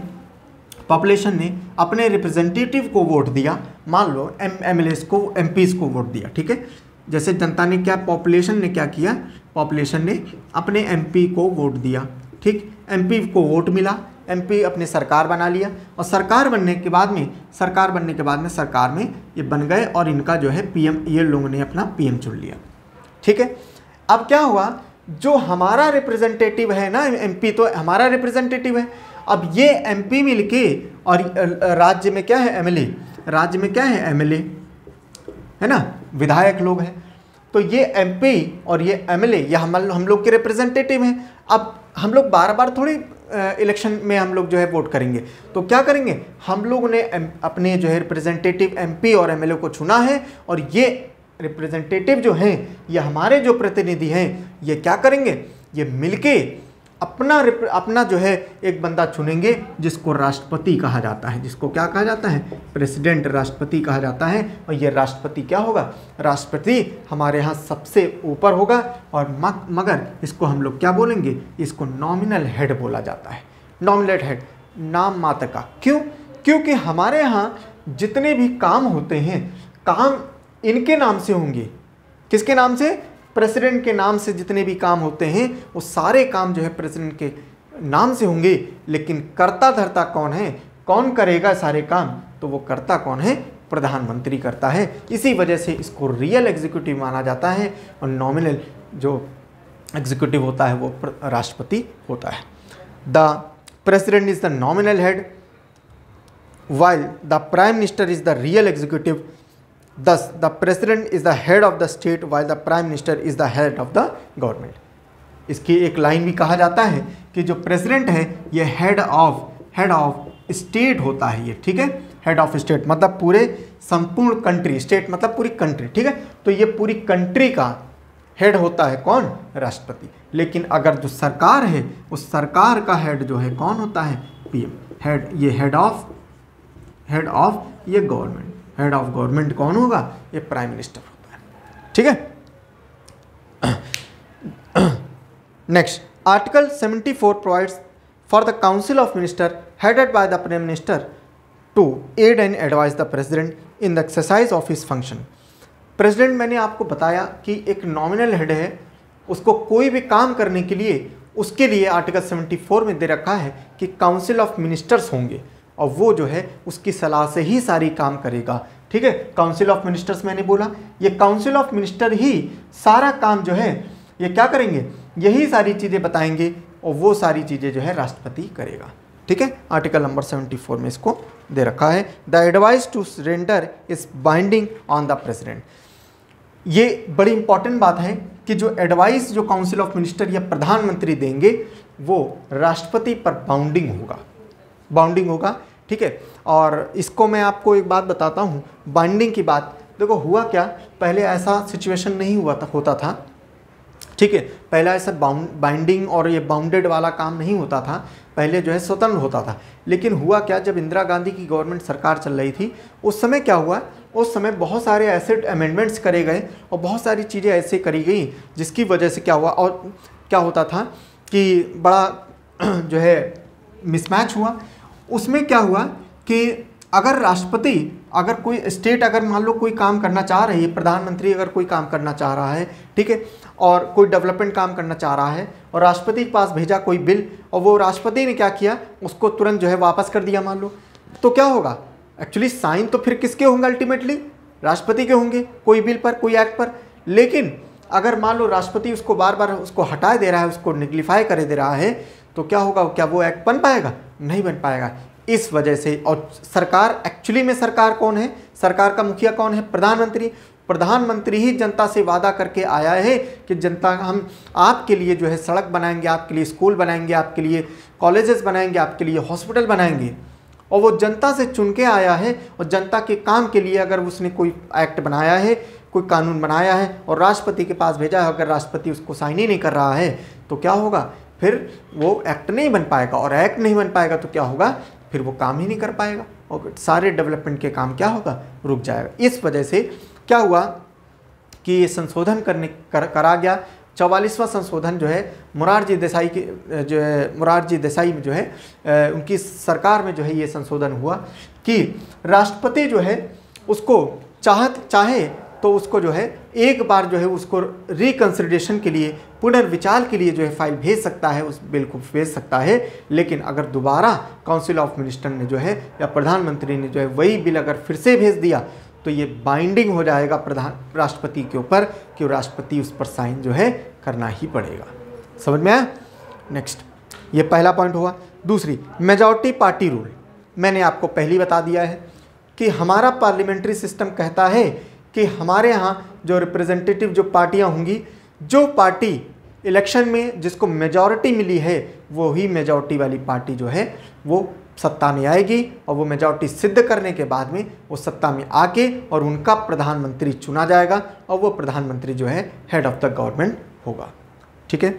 पॉपुलेशन ने अपने रिप्रेजेंटेटिव को वोट दिया। मान लो एमएलएस को, एमपीज को वोट दिया। ठीक है, जैसे जनता ने क्या, पॉपुलेशन ने क्या किया, पॉपुलेशन ने अपने एमपी को वोट दिया। ठीक, एमपी को वोट मिला, एमपी अपने सरकार बना लिया और सरकार बनने के बाद में सरकार में ये बन गए और इनका जो है पीएम, ये लोगों ने अपना पीएम चुन लिया। ठीक है, अब क्या हुआ, जो हमारा रिप्रेजेंटेटिव है ना, एमपी तो हमारा रिप्रेजेंटेटिव है, अब ये एमपी मिलके और राज्य में क्या है, एमएलए, राज्य में क्या है, एमएलए है ना, विधायक लोग हैं। तो ये एमपी और ये एमएलए ये हम लोग के रिप्रेजेंटेटिव हैं। अब हम लोग बार थोड़ी इलेक्शन में हम लोग जो है वोट करेंगे, तो क्या करेंगे, हम लोगों ने अपने जो है रिप्रेजेंटेटिव एमपी और एमएलए को चुना है और ये रिप्रेजेंटेटिव जो हैं, ये हमारे जो प्रतिनिधि हैं, ये क्या करेंगे, ये मिलके अपना जो है एक बंदा चुनेंगे जिसको राष्ट्रपति कहा जाता है, जिसको क्या कहा जाता है, प्रेसिडेंट, राष्ट्रपति कहा जाता है। और ये राष्ट्रपति क्या होगा, राष्ट्रपति हमारे यहाँ सबसे ऊपर होगा और मगर इसको हम लोग क्या बोलेंगे, इसको नॉमिनल हेड बोला जाता है। नॉमिनल हेड, नाम मात्र का। क्यों, क्योंकि हमारे यहाँ जितने भी काम होते हैं, काम इनके नाम से होंगे। किसके नाम से, प्रेसिडेंट के नाम से जितने भी काम होते हैं वो सारे काम जो है प्रेसिडेंट के नाम से होंगे। लेकिन कर्ता धर्ता कौन है, कौन करेगा सारे काम, तो वो कर्ता कौन है, प्रधानमंत्री करता है। इसी वजह से इसको रियल एग्जीक्यूटिव माना जाता है और नॉमिनल जो एग्जीक्यूटिव होता है वो राष्ट्रपति होता है। The president is the nominal head while the prime minister is the real executive. Thus the president is the head of the state while the prime minister is the head of the government. इसकी एक line भी कहा जाता है कि जो president है ये हेड ऑफ स्टेट होता है ये, ठीक है, हेड ऑफ स्टेट मतलब पूरे संपूर्ण कंट्री, स्टेट मतलब पूरी कंट्री, ठीक है, तो ये पूरी कंट्री का हेड होता है कौन, राष्ट्रपति। लेकिन अगर जो सरकार है उस सरकार का हेड जो है कौन होता है, पीएम, हेड, ये हेड ऑफ ये गवर्नमेंट, हेड ऑफ गवर्नमेंट कौन होगा, ये प्राइम मिनिस्टर होता है, ठीक है। Next, article 74 provides for the council of minister headed by the prime minister to aid and advise the president in the exercise of his function. President, मैंने आपको बताया कि एक नॉमिनल हेड है, उसको कोई भी काम करने के लिए उसके लिए आर्टिकल 74 में दे रखा है कि काउंसिल ऑफ मिनिस्टर्स होंगे और वो जो है उसकी सलाह से ही सारी काम करेगा, ठीक है। काउंसिल ऑफ मिनिस्टर्स मैंने बोला, ये काउंसिल ऑफ मिनिस्टर ही सारा काम जो है ये क्या करेंगे, यही सारी चीज़ें बताएंगे और वो सारी चीज़ें जो है राष्ट्रपति करेगा। ठीक है, आर्टिकल नंबर 74 में इसको दे रखा है, the advice to surrender is binding on the president. ये बड़ी इंपॉर्टेंट बात है कि जो एडवाइस जो काउंसिल ऑफ मिनिस्टर या प्रधानमंत्री देंगे वो राष्ट्रपति पर बाउंडिंग होगा। ठीक है, और इसको मैं आपको एक बात बताता हूँ, बाइंडिंग की बात। देखो हुआ क्या, पहले ऐसा सिचुएशन नहीं होता था। ठीक है, पहला ऐसा बाइंडिंग और ये बाउंडेड वाला काम नहीं होता था, पहले जो है स्वतंत्र होता था। लेकिन हुआ क्या, जब इंदिरा गांधी की गवर्नमेंट सरकार चल रही थी उस समय क्या हुआ, उस समय बहुत सारे ऐसे अमेंडमेंट्स करे गए और बहुत सारी चीज़ें ऐसे करी गई जिसकी वजह से क्या हुआ, और क्या होता था कि बड़ा जो है मिसमैच हुआ। उसमें क्या हुआ कि अगर राष्ट्रपति, अगर कोई स्टेट अगर मान लो कोई काम करना चाह रही है, प्रधानमंत्री अगर कोई काम करना चाह रहा है, ठीक है, और कोई डेवलपमेंट काम करना चाह रहा है और राष्ट्रपति के पास भेजा कोई बिल और वो राष्ट्रपति ने क्या किया, उसको तुरंत जो है वापस कर दिया मान लो, तो क्या होगा, एक्चुअली साइन तो फिर किसके होंगे, अल्टीमेटली राष्ट्रपति के होंगे कोई बिल पर, कोई एक्ट पर। लेकिन अगर मान लो राष्ट्रपति उसको बार बार उसको हटा दे रहा है, उसको निगलिफाई कर दे रहा है, तो क्या होगा, क्या वो एक्ट बन पाएगा, नहीं बन पाएगा। इस वजह से, और सरकार, एक्चुअली में सरकार कौन है, सरकार का मुखिया कौन है, प्रधानमंत्री। प्रधानमंत्री ही जनता से वादा करके आया है कि जनता, हम आपके लिए जो है सड़क बनाएंगे, आपके लिए स्कूल बनाएंगे, आपके लिए कॉलेजेस बनाएंगे, आपके लिए हॉस्पिटल बनाएंगे। और वो जनता से चुन के आया है और जनता के काम के लिए अगर उसने कोई एक्ट बनाया है, कोई कानून बनाया है और राष्ट्रपति के पास भेजा है, अगर राष्ट्रपति उसको साइन ही नहीं कर रहा है तो क्या होगा, फिर वो एक्ट नहीं बन पाएगा। और एक्ट नहीं बन पाएगा तो क्या होगा, फिर वो काम ही नहीं कर पाएगा और सारे डेवलपमेंट के काम क्या होगा, रुक जाएगा। इस वजह से क्या हुआ कि ये संशोधन करा गया। 44वां संशोधन जो है मोरारजी देसाई की जो है, मोरारजी देसाई में जो है उनकी सरकार में जो है ये संशोधन हुआ कि राष्ट्रपति जो है उसको चाहे तो उसको जो है एक बार जो है उसको रिकंसिडरेशन के लिए, पुनर्विचार के लिए जो है फाइल भेज सकता है, उस बिल को भेज सकता है। लेकिन अगर दोबारा काउंसिल ऑफ मिनिस्टर ने जो है या प्रधानमंत्री ने जो है वही बिल अगर फिर से भेज दिया तो ये बाइंडिंग हो जाएगा राष्ट्रपति के ऊपर कि राष्ट्रपति उस पर साइन जो है करना ही पड़ेगा। समझ में आया? नेक्स्ट, ये पहला पॉइंट हुआ। दूसरी, मेजॉरिटी पार्टी रूल। मैंने आपको पहले ही बता दिया है कि हमारा पार्लियामेंट्री सिस्टम कहता है कि हमारे यहाँ जो रिप्रेजेंटेटिव जो पार्टियाँ होंगी, जो पार्टी इलेक्शन में जिसको मेजॉरिटी मिली है वो ही मेजॉरिटी वाली पार्टी जो है वो सत्ता में आएगी और वो मेजॉरिटी सिद्ध करने के बाद में वो सत्ता में आके और उनका प्रधानमंत्री चुना जाएगा और वो प्रधानमंत्री जो है हेड ऑफ द गवर्नमेंट होगा। ठीक है,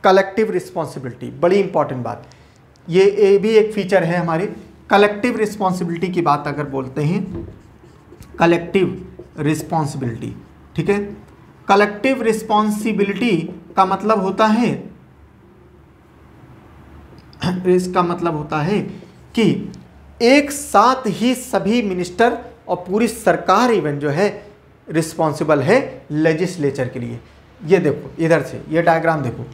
कलेक्टिव रिस्पॉन्सिबिलिटी, बड़ी इंपॉर्टेंट बात, ये भी एक फीचर है हमारी। कलेक्टिव रिस्पॉन्सिबिलिटी की बात अगर बोलते हैं, कलेक्टिव रिस्पॉन्सिबिलिटी, ठीक है, कलेक्टिव रिस्पॉन्सिबिलिटी का मतलब होता है, इसका मतलब होता है कि एक साथ ही सभी मिनिस्टर और पूरी सरकार इवन जो है रिस्पॉन्सिबल है लेजिस्लेचर के लिए। ये देखो इधर से ये डायग्राम देखो,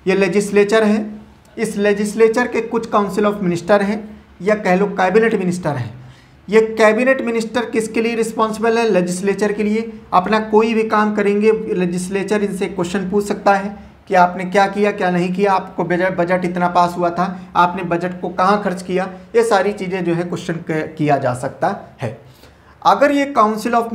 ये लेजिस्लेचर है, इस लेजिस्लेचर के कुछ काउंसिल ऑफ मिनिस्टर हैं या कह लो कैबिनेट मिनिस्टर हैं। ये कैबिनेट मिनिस्टर किसके लिए रिस्पॉन्सिबल है, लेजिस्लेचर के लिए। अपना कोई भी काम करेंगे लेजिस्लेचर इनसे क्वेश्चन पूछ सकता है कि आपने क्या किया क्या नहीं किया, आपको बजट इतना पास हुआ था, आपने बजट को कहाँ खर्च किया, ये सारी चीज़ें जो है क्वेश्चन किया जा सकता है। अगर ये काउंसिल ऑफ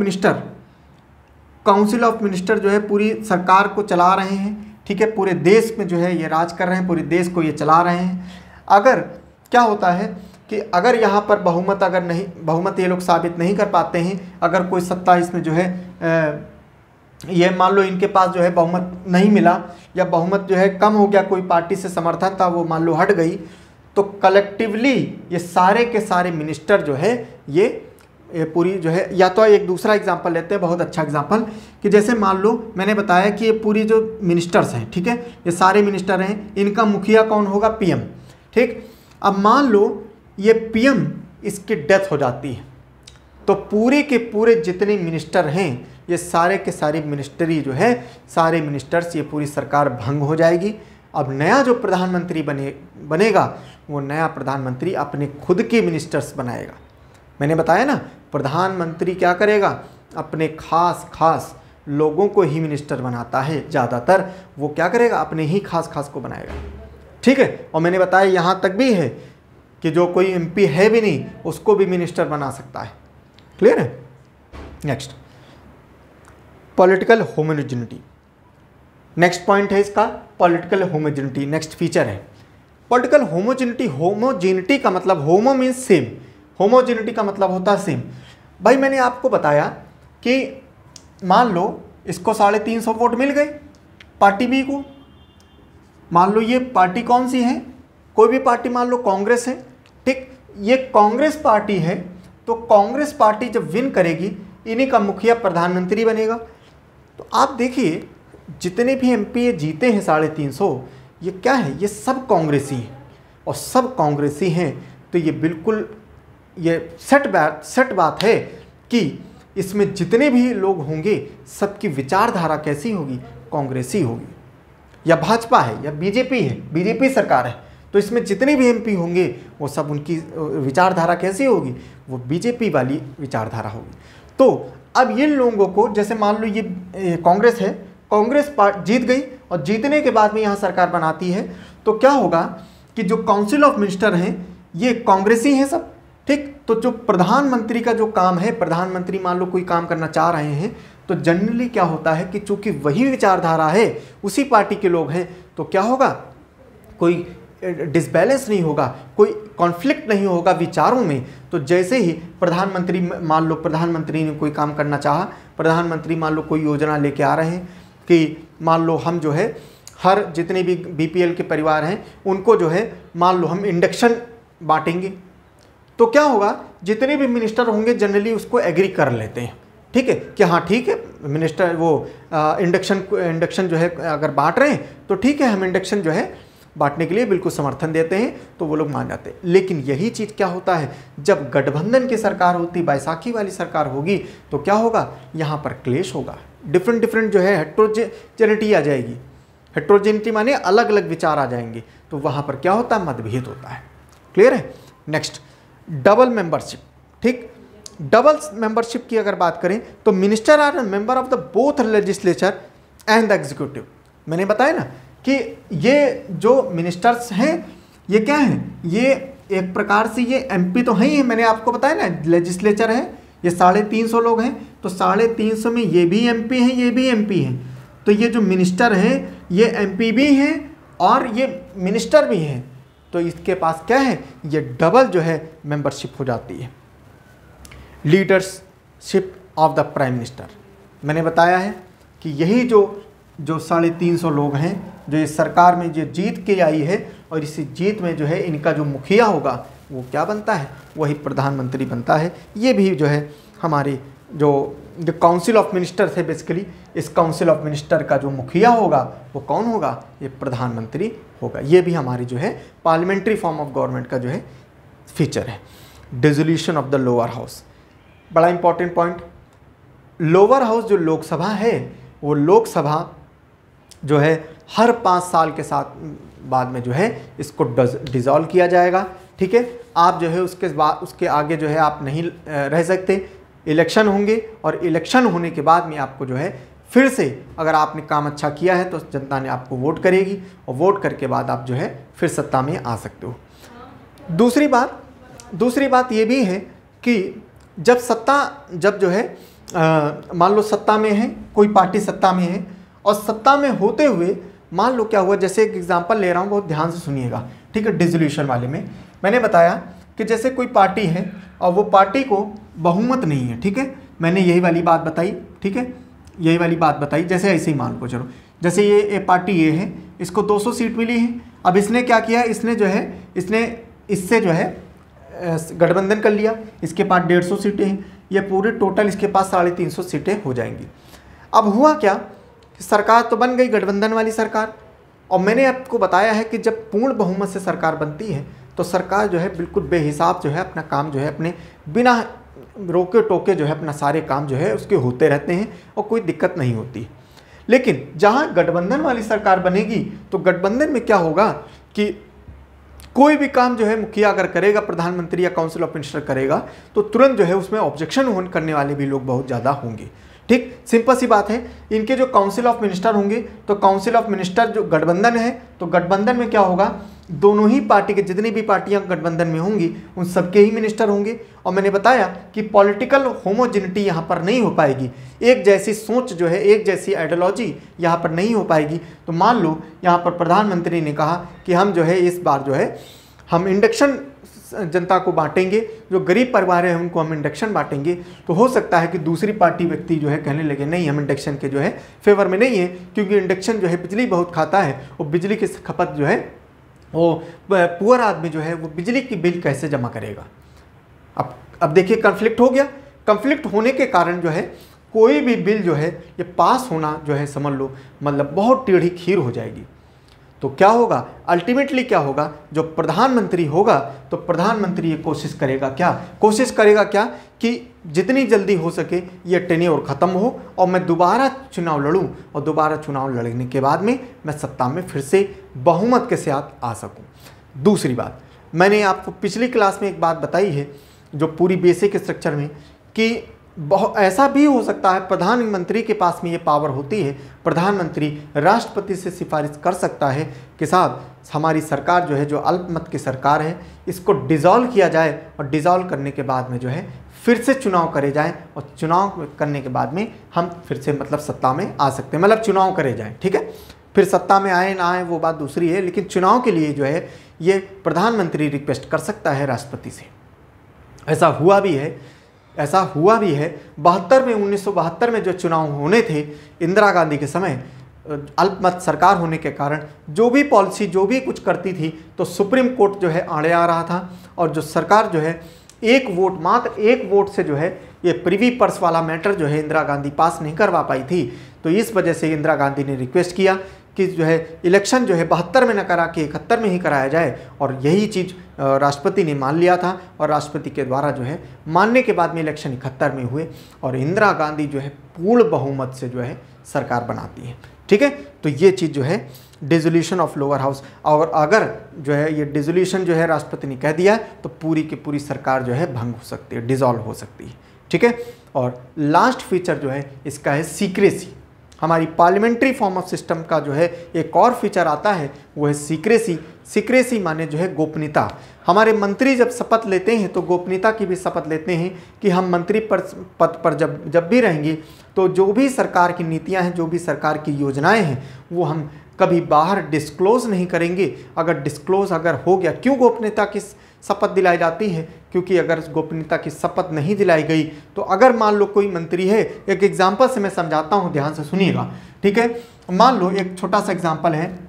मिनिस्टर जो है पूरी सरकार को चला रहे हैं, ठीक है, पूरे देश में जो है ये राज कर रहे हैं, पूरे देश को ये चला रहे हैं। अगर क्या होता है कि अगर यहाँ पर बहुमत ये लोग साबित नहीं कर पाते हैं, अगर कोई सत्ता इसमें जो है ये मान लो इनके पास जो है बहुमत नहीं मिला या बहुमत जो है कम हो गया, कोई पार्टी से समर्थन था वो मान लो हट गई, तो कलेक्टिवली ये सारे के सारे मिनिस्टर जो है ये पूरी जो है, या तो एक दूसरा एग्जांपल लेते हैं, बहुत अच्छा एग्जांपल, कि जैसे मान लो मैंने बताया कि ये पूरी जो मिनिस्टर्स हैं, ठीक है, ये सारे मिनिस्टर हैं, इनका मुखिया कौन होगा, पीएम। ठीक, अब मान लो ये पीएम इसकी डेथ हो जाती है तो पूरे के पूरे जितने मिनिस्टर हैं ये सारे के सारे मिनिस्ट्री जो है, सारे मिनिस्टर्स, ये पूरी सरकार भंग हो जाएगी। अब नया जो प्रधानमंत्री बनेगा वो नया प्रधानमंत्री अपने खुद के मिनिस्टर्स बनाएगा। मैंने बताया ना, प्रधानमंत्री क्या करेगा, अपने खास लोगों को ही मिनिस्टर बनाता है ज़्यादातर, वो क्या करेगा, अपने ही खास को बनाएगा। ठीक है, और मैंने बताया यहाँ तक भी है कि जो कोई एमपी है भी नहीं उसको भी मिनिस्टर बना सकता है। क्लियर है। Next, political homogeneity. Next point है इसका पॉलिटिकल होमोजेनिटी, नेक्स्ट फीचर है पॉलिटिकल होमोजेनिटी। होमोजेनिटी का मतलब, होमो मीन्स सेम, होमोजेनिटी का मतलब होता है सेम। भाई मैंने आपको बताया कि मान लो इसको 350 वोट मिल गए पार्टी बी को, मान लो ये पार्टी कौन सी है, कोई भी पार्टी, मान लो कांग्रेस है, ठीक, ये कांग्रेस पार्टी है, तो कांग्रेस पार्टी जब विन करेगी इन्हीं का मुखिया प्रधानमंत्री बनेगा। तो आप देखिए जितने भी एमपी जीते हैं 350, ये क्या है, ये सब कांग्रेसी हैं, और सब कांग्रेसी हैं तो ये बिल्कुल ये सेट बात है कि इसमें जितने भी लोग होंगे सबकी विचारधारा कैसी होगी, कांग्रेसी होगी। या भाजपा है या बीजेपी है, बीजेपी सरकार है, तो इसमें जितने भी एमपी होंगे वो सब उनकी विचारधारा कैसी होगी, वो बीजेपी वाली विचारधारा होगी। तो अब इन लोगों को, जैसे मान लो ये कांग्रेस है, कांग्रेस जीत गई और जीतने के बाद में यहाँ सरकार बनाती है, तो क्या होगा कि जो काउंसिल ऑफ मिनिस्टर हैं ये कांग्रेसी हैं सब, ठीक। तो जो प्रधानमंत्री का जो काम है, प्रधानमंत्री मान लो कोई काम करना चाह रहे हैं, तो जनरली क्या होता है कि चूंकि वही विचारधारा है, उसी पार्टी के लोग हैं, तो क्या होगा, कोई डिसबैलेंस नहीं होगा, कोई कॉन्फ्लिक्ट नहीं होगा विचारों में। तो जैसे ही प्रधानमंत्री, मान लो प्रधानमंत्री ने कोई काम करना चाहा, प्रधानमंत्री मान लो कोई योजना लेके आ रहे हैं कि मान लो हम जो है हर जितने भी बीपीएल के परिवार हैं उनको जो है मान लो हम इंडक्शन बांटेंगे, तो क्या होगा, जितने भी मिनिस्टर होंगे जनरली उसको एग्री कर लेते हैं, ठीक है, कि हाँ ठीक है मिनिस्टर वो इंडक्शन जो है अगर बांट रहे हैं तो ठीक है, हम इंडक्शन जो है बांटने के लिए बिल्कुल समर्थन देते हैं, तो वो लोग मान जाते हैं। लेकिन यही चीज़ क्या होता है, जब गठबंधन की सरकार होती, बैसाखी वाली सरकार होगी, तो क्या होगा, यहाँ पर क्लेश होगा, डिफरेंट जो है हेट्रोजेनिटी आ जाएगी। हेट्रोजेनिटी माने अलग अलग विचार आ जाएंगे, तो वहाँ पर क्या होता है, मतभेद होता है। क्लियर है। नेक्स्ट, डबल मेंबरशिप, ठीक। डबल मेंबरशिप की अगर बात करें तो minister are member of the both legislature and the executive. मैंने बताया ना कि ये जो मिनिस्टर्स हैं ये क्या हैं, ये एक प्रकार से ये एमपी तो हैं ही, मैंने आपको बताया ना, लेजिस्लेचर है, ये 350 लोग हैं, तो 350 में ये भी एमपी हैं, ये भी एमपी हैं, तो ये जो मिनिस्टर हैं ये एमपी भी हैं और ये मिनिस्टर भी हैं, तो इसके पास क्या है, ये डबल जो है मेंबरशिप हो जाती है। Leadership of the prime minister, मैंने बताया है कि यही जो 350 लोग हैं जो इस सरकार में जो जीत के आई है, और इसी जीत में जो है इनका जो मुखिया होगा वो क्या बनता है, वही प्रधानमंत्री बनता है। ये भी जो है हमारी जो काउंसिल ऑफ मिनिस्टर्स है, बेसिकली इस काउंसिल ऑफ मिनिस्टर का जो मुखिया होगा वो कौन होगा, ये प्रधानमंत्री होगा। ये भी हमारी जो है पार्लियामेंट्री फॉर्म ऑफ गवर्नमेंट का जो है फीचर है। Dissolution of the lower house, बड़ा इंपॉर्टेंट पॉइंट। लोअर हाउस जो लोकसभा है, वो लोकसभा जो है हर 5 साल के साथ बाद में जो है इसको डिसॉल्व किया जाएगा, ठीक है। आप जो है उसके आगे जो है आप नहीं रह सकते, इलेक्शन होंगे, और इलेक्शन होने के बाद में आपको जो है फिर से अगर आपने काम अच्छा किया है तो जनता ने आपको वोट करेगी, और वोट करके बाद आप जो है फिर सत्ता में आ सकते हो। दूसरी बात ये भी है कि जब जो है मान लो सत्ता में है, कोई पार्टी सत्ता में है, और सत्ता में होते हुए मान लो क्या हुआ, जैसे एक एग्जांपल ले रहा हूँ, बहुत ध्यान से सुनिएगा, ठीक है। डिसोल्यूशन वाले में मैंने बताया कि जैसे कोई पार्टी है और वो पार्टी को बहुमत नहीं है, ठीक है, मैंने यही वाली बात बताई, ठीक है, यही वाली बात बताई। जैसे ऐसे ही मान को चलो, जैसे ये पार्टी ये है, इसको 200 सीट मिली है, अब इसने क्या किया, इसने जो है इससे जो है गठबंधन कर लिया, इसके पास 150 सीटें हैं, ये पूरे टोटल इसके पास 350 सीटें हो जाएंगी। अब हुआ क्या, सरकार तो बन गई गठबंधन वाली सरकार, और मैंने आपको बताया है कि जब पूर्ण बहुमत से सरकार बनती है तो सरकार जो है बिल्कुल बेहिसाब जो है अपना काम जो है अपने बिना रोके टोके जो है अपना सारे काम जो है उसके होते रहते हैं और कोई दिक्कत नहीं होती। लेकिन जहाँ गठबंधन वाली सरकार बनेगी तो गठबंधन में क्या होगा कि कोई भी काम जो है मुखिया अगर करेगा, प्रधानमंत्री या काउंसिल ऑफ मिनिस्टर करेगा, तो तुरंत जो है उसमें ऑब्जेक्शन करने वाले भी लोग बहुत ज़्यादा होंगे। ठीक, सिंपल सी बात है। इनके जो काउंसिल ऑफ मिनिस्टर होंगे, तो काउंसिल ऑफ मिनिस्टर जो गठबंधन है, तो गठबंधन में क्या होगा, दोनों ही पार्टी के जितनी भी पार्टियां गठबंधन में होंगी उन सबके ही मिनिस्टर होंगे। और मैंने बताया कि पॉलिटिकल होमोजेनिटी यहाँ पर नहीं हो पाएगी, एक जैसी सोच जो है, एक जैसी आइडियोलॉजी यहाँ पर नहीं हो पाएगी। तो मान लो यहाँ पर प्रधानमंत्री ने कहा कि हम जो है इस बार जो है हम इंडक्शन जनता को बांटेंगे, जो गरीब परिवार है उनको हम इंडक्शन बांटेंगे। तो हो सकता है कि दूसरी पार्टी व्यक्ति जो है कहने लगे नहीं, हम इंडक्शन के जो है फेवर में नहीं है, क्योंकि इंडक्शन जो है बिजली बहुत खाता है और बिजली की खपत जो है वो पुअर आदमी जो है वो बिजली की बिल कैसे जमा करेगा। अब देखिए कन्फ्लिक्ट हो गया। कन्फ्लिक्ट होने के कारण जो है कोई भी बिल जो है ये पास होना जो है समझ लो मतलब बहुत टेढ़ी खीर हो जाएगी। तो क्या होगा, अल्टीमेटली क्या होगा, जो प्रधानमंत्री होगा तो प्रधानमंत्री ये कोशिश करेगा क्या कि जितनी जल्दी हो सके ये टेन्योर ख़त्म हो और मैं दोबारा चुनाव लड़ूं और दोबारा चुनाव लड़ने के बाद में मैं सत्ता में फिर से बहुमत के साथ आ सकूं। दूसरी बात, मैंने आपको पिछली क्लास में एक बात बताई है जो पूरी बेसिक स्ट्रक्चर में, कि बहुत ऐसा भी हो सकता है प्रधानमंत्री के पास में ये पावर होती है, प्रधानमंत्री राष्ट्रपति से सिफारिश कर सकता है कि साहब हमारी सरकार जो है, जो अल्पमत की सरकार है, इसको डिज़ोल्व किया जाए और डिज़ोल्व करने के बाद में जो है फिर से चुनाव करे जाएं और चुनाव करने के बाद में हम फिर से मतलब सत्ता में आ सकते हैं, मतलब चुनाव करे जाएं। ठीक है, फिर सत्ता में आए ना आए वो बात दूसरी है, लेकिन चुनाव के लिए जो है ये प्रधानमंत्री रिक्वेस्ट कर सकता है राष्ट्रपति से। ऐसा हुआ भी है 72 में 1972 में जो चुनाव होने थे इंदिरा गांधी के समय, अल्पमत सरकार होने के कारण जो भी पॉलिसी जो भी कुछ करती थी तो सुप्रीम कोर्ट जो है आड़े आ रहा था, और जो सरकार जो है मात्र एक वोट से जो है ये प्रिवी पर्स वाला मैटर जो है इंदिरा गांधी पास नहीं करवा पाई थी। तो इस वजह से इंदिरा गांधी ने रिक्वेस्ट किया कि जो है इलेक्शन जो है 72 में न करा के 71 में ही कराया जाए, और यही चीज़ राष्ट्रपति ने मान लिया था और राष्ट्रपति के द्वारा जो है मानने के बाद में इलेक्शन 71 में हुए और इंदिरा गांधी जो है पूर्ण बहुमत से जो है सरकार बनाती है। ठीक है, तो ये चीज़ जो है डिसोल्यूशन ऑफ लोअर हाउस, और अगर जो है ये डिसोल्यूशन जो है राष्ट्रपति ने कह दिया तो पूरी की पूरी सरकार जो है भंग हो सकती है, डिसॉल्व हो सकती है। ठीक है, और लास्ट फीचर जो है इसका है सीक्रेसी। हमारी पार्लियामेंट्री फॉर्म ऑफ सिस्टम का जो है एक और फीचर आता है वो है सीक्रेसी। सीक्रेसी माने जो है गोपनीयता। हमारे मंत्री जब शपथ लेते हैं तो गोपनीयता की भी शपथ लेते हैं कि हम मंत्री पद पर जब भी रहेंगे तो जो भी सरकार की नीतियां हैं, जो भी सरकार की योजनाएं हैं वो हम कभी बाहर डिस्क्लोज नहीं करेंगे। अगर डिस्क्लोज हो गया, क्यों गोपनीयता की शपथ दिलाई जाती है, क्योंकि अगर गोपनीयता की शपथ नहीं दिलाई गई तो अगर मान लो कोई मंत्री है, एक एग्जाम्पल से मैं समझाता हूँ, ध्यान से सुनिएगा। ठीक है, मान लो एक छोटा सा एग्जाम्पल है,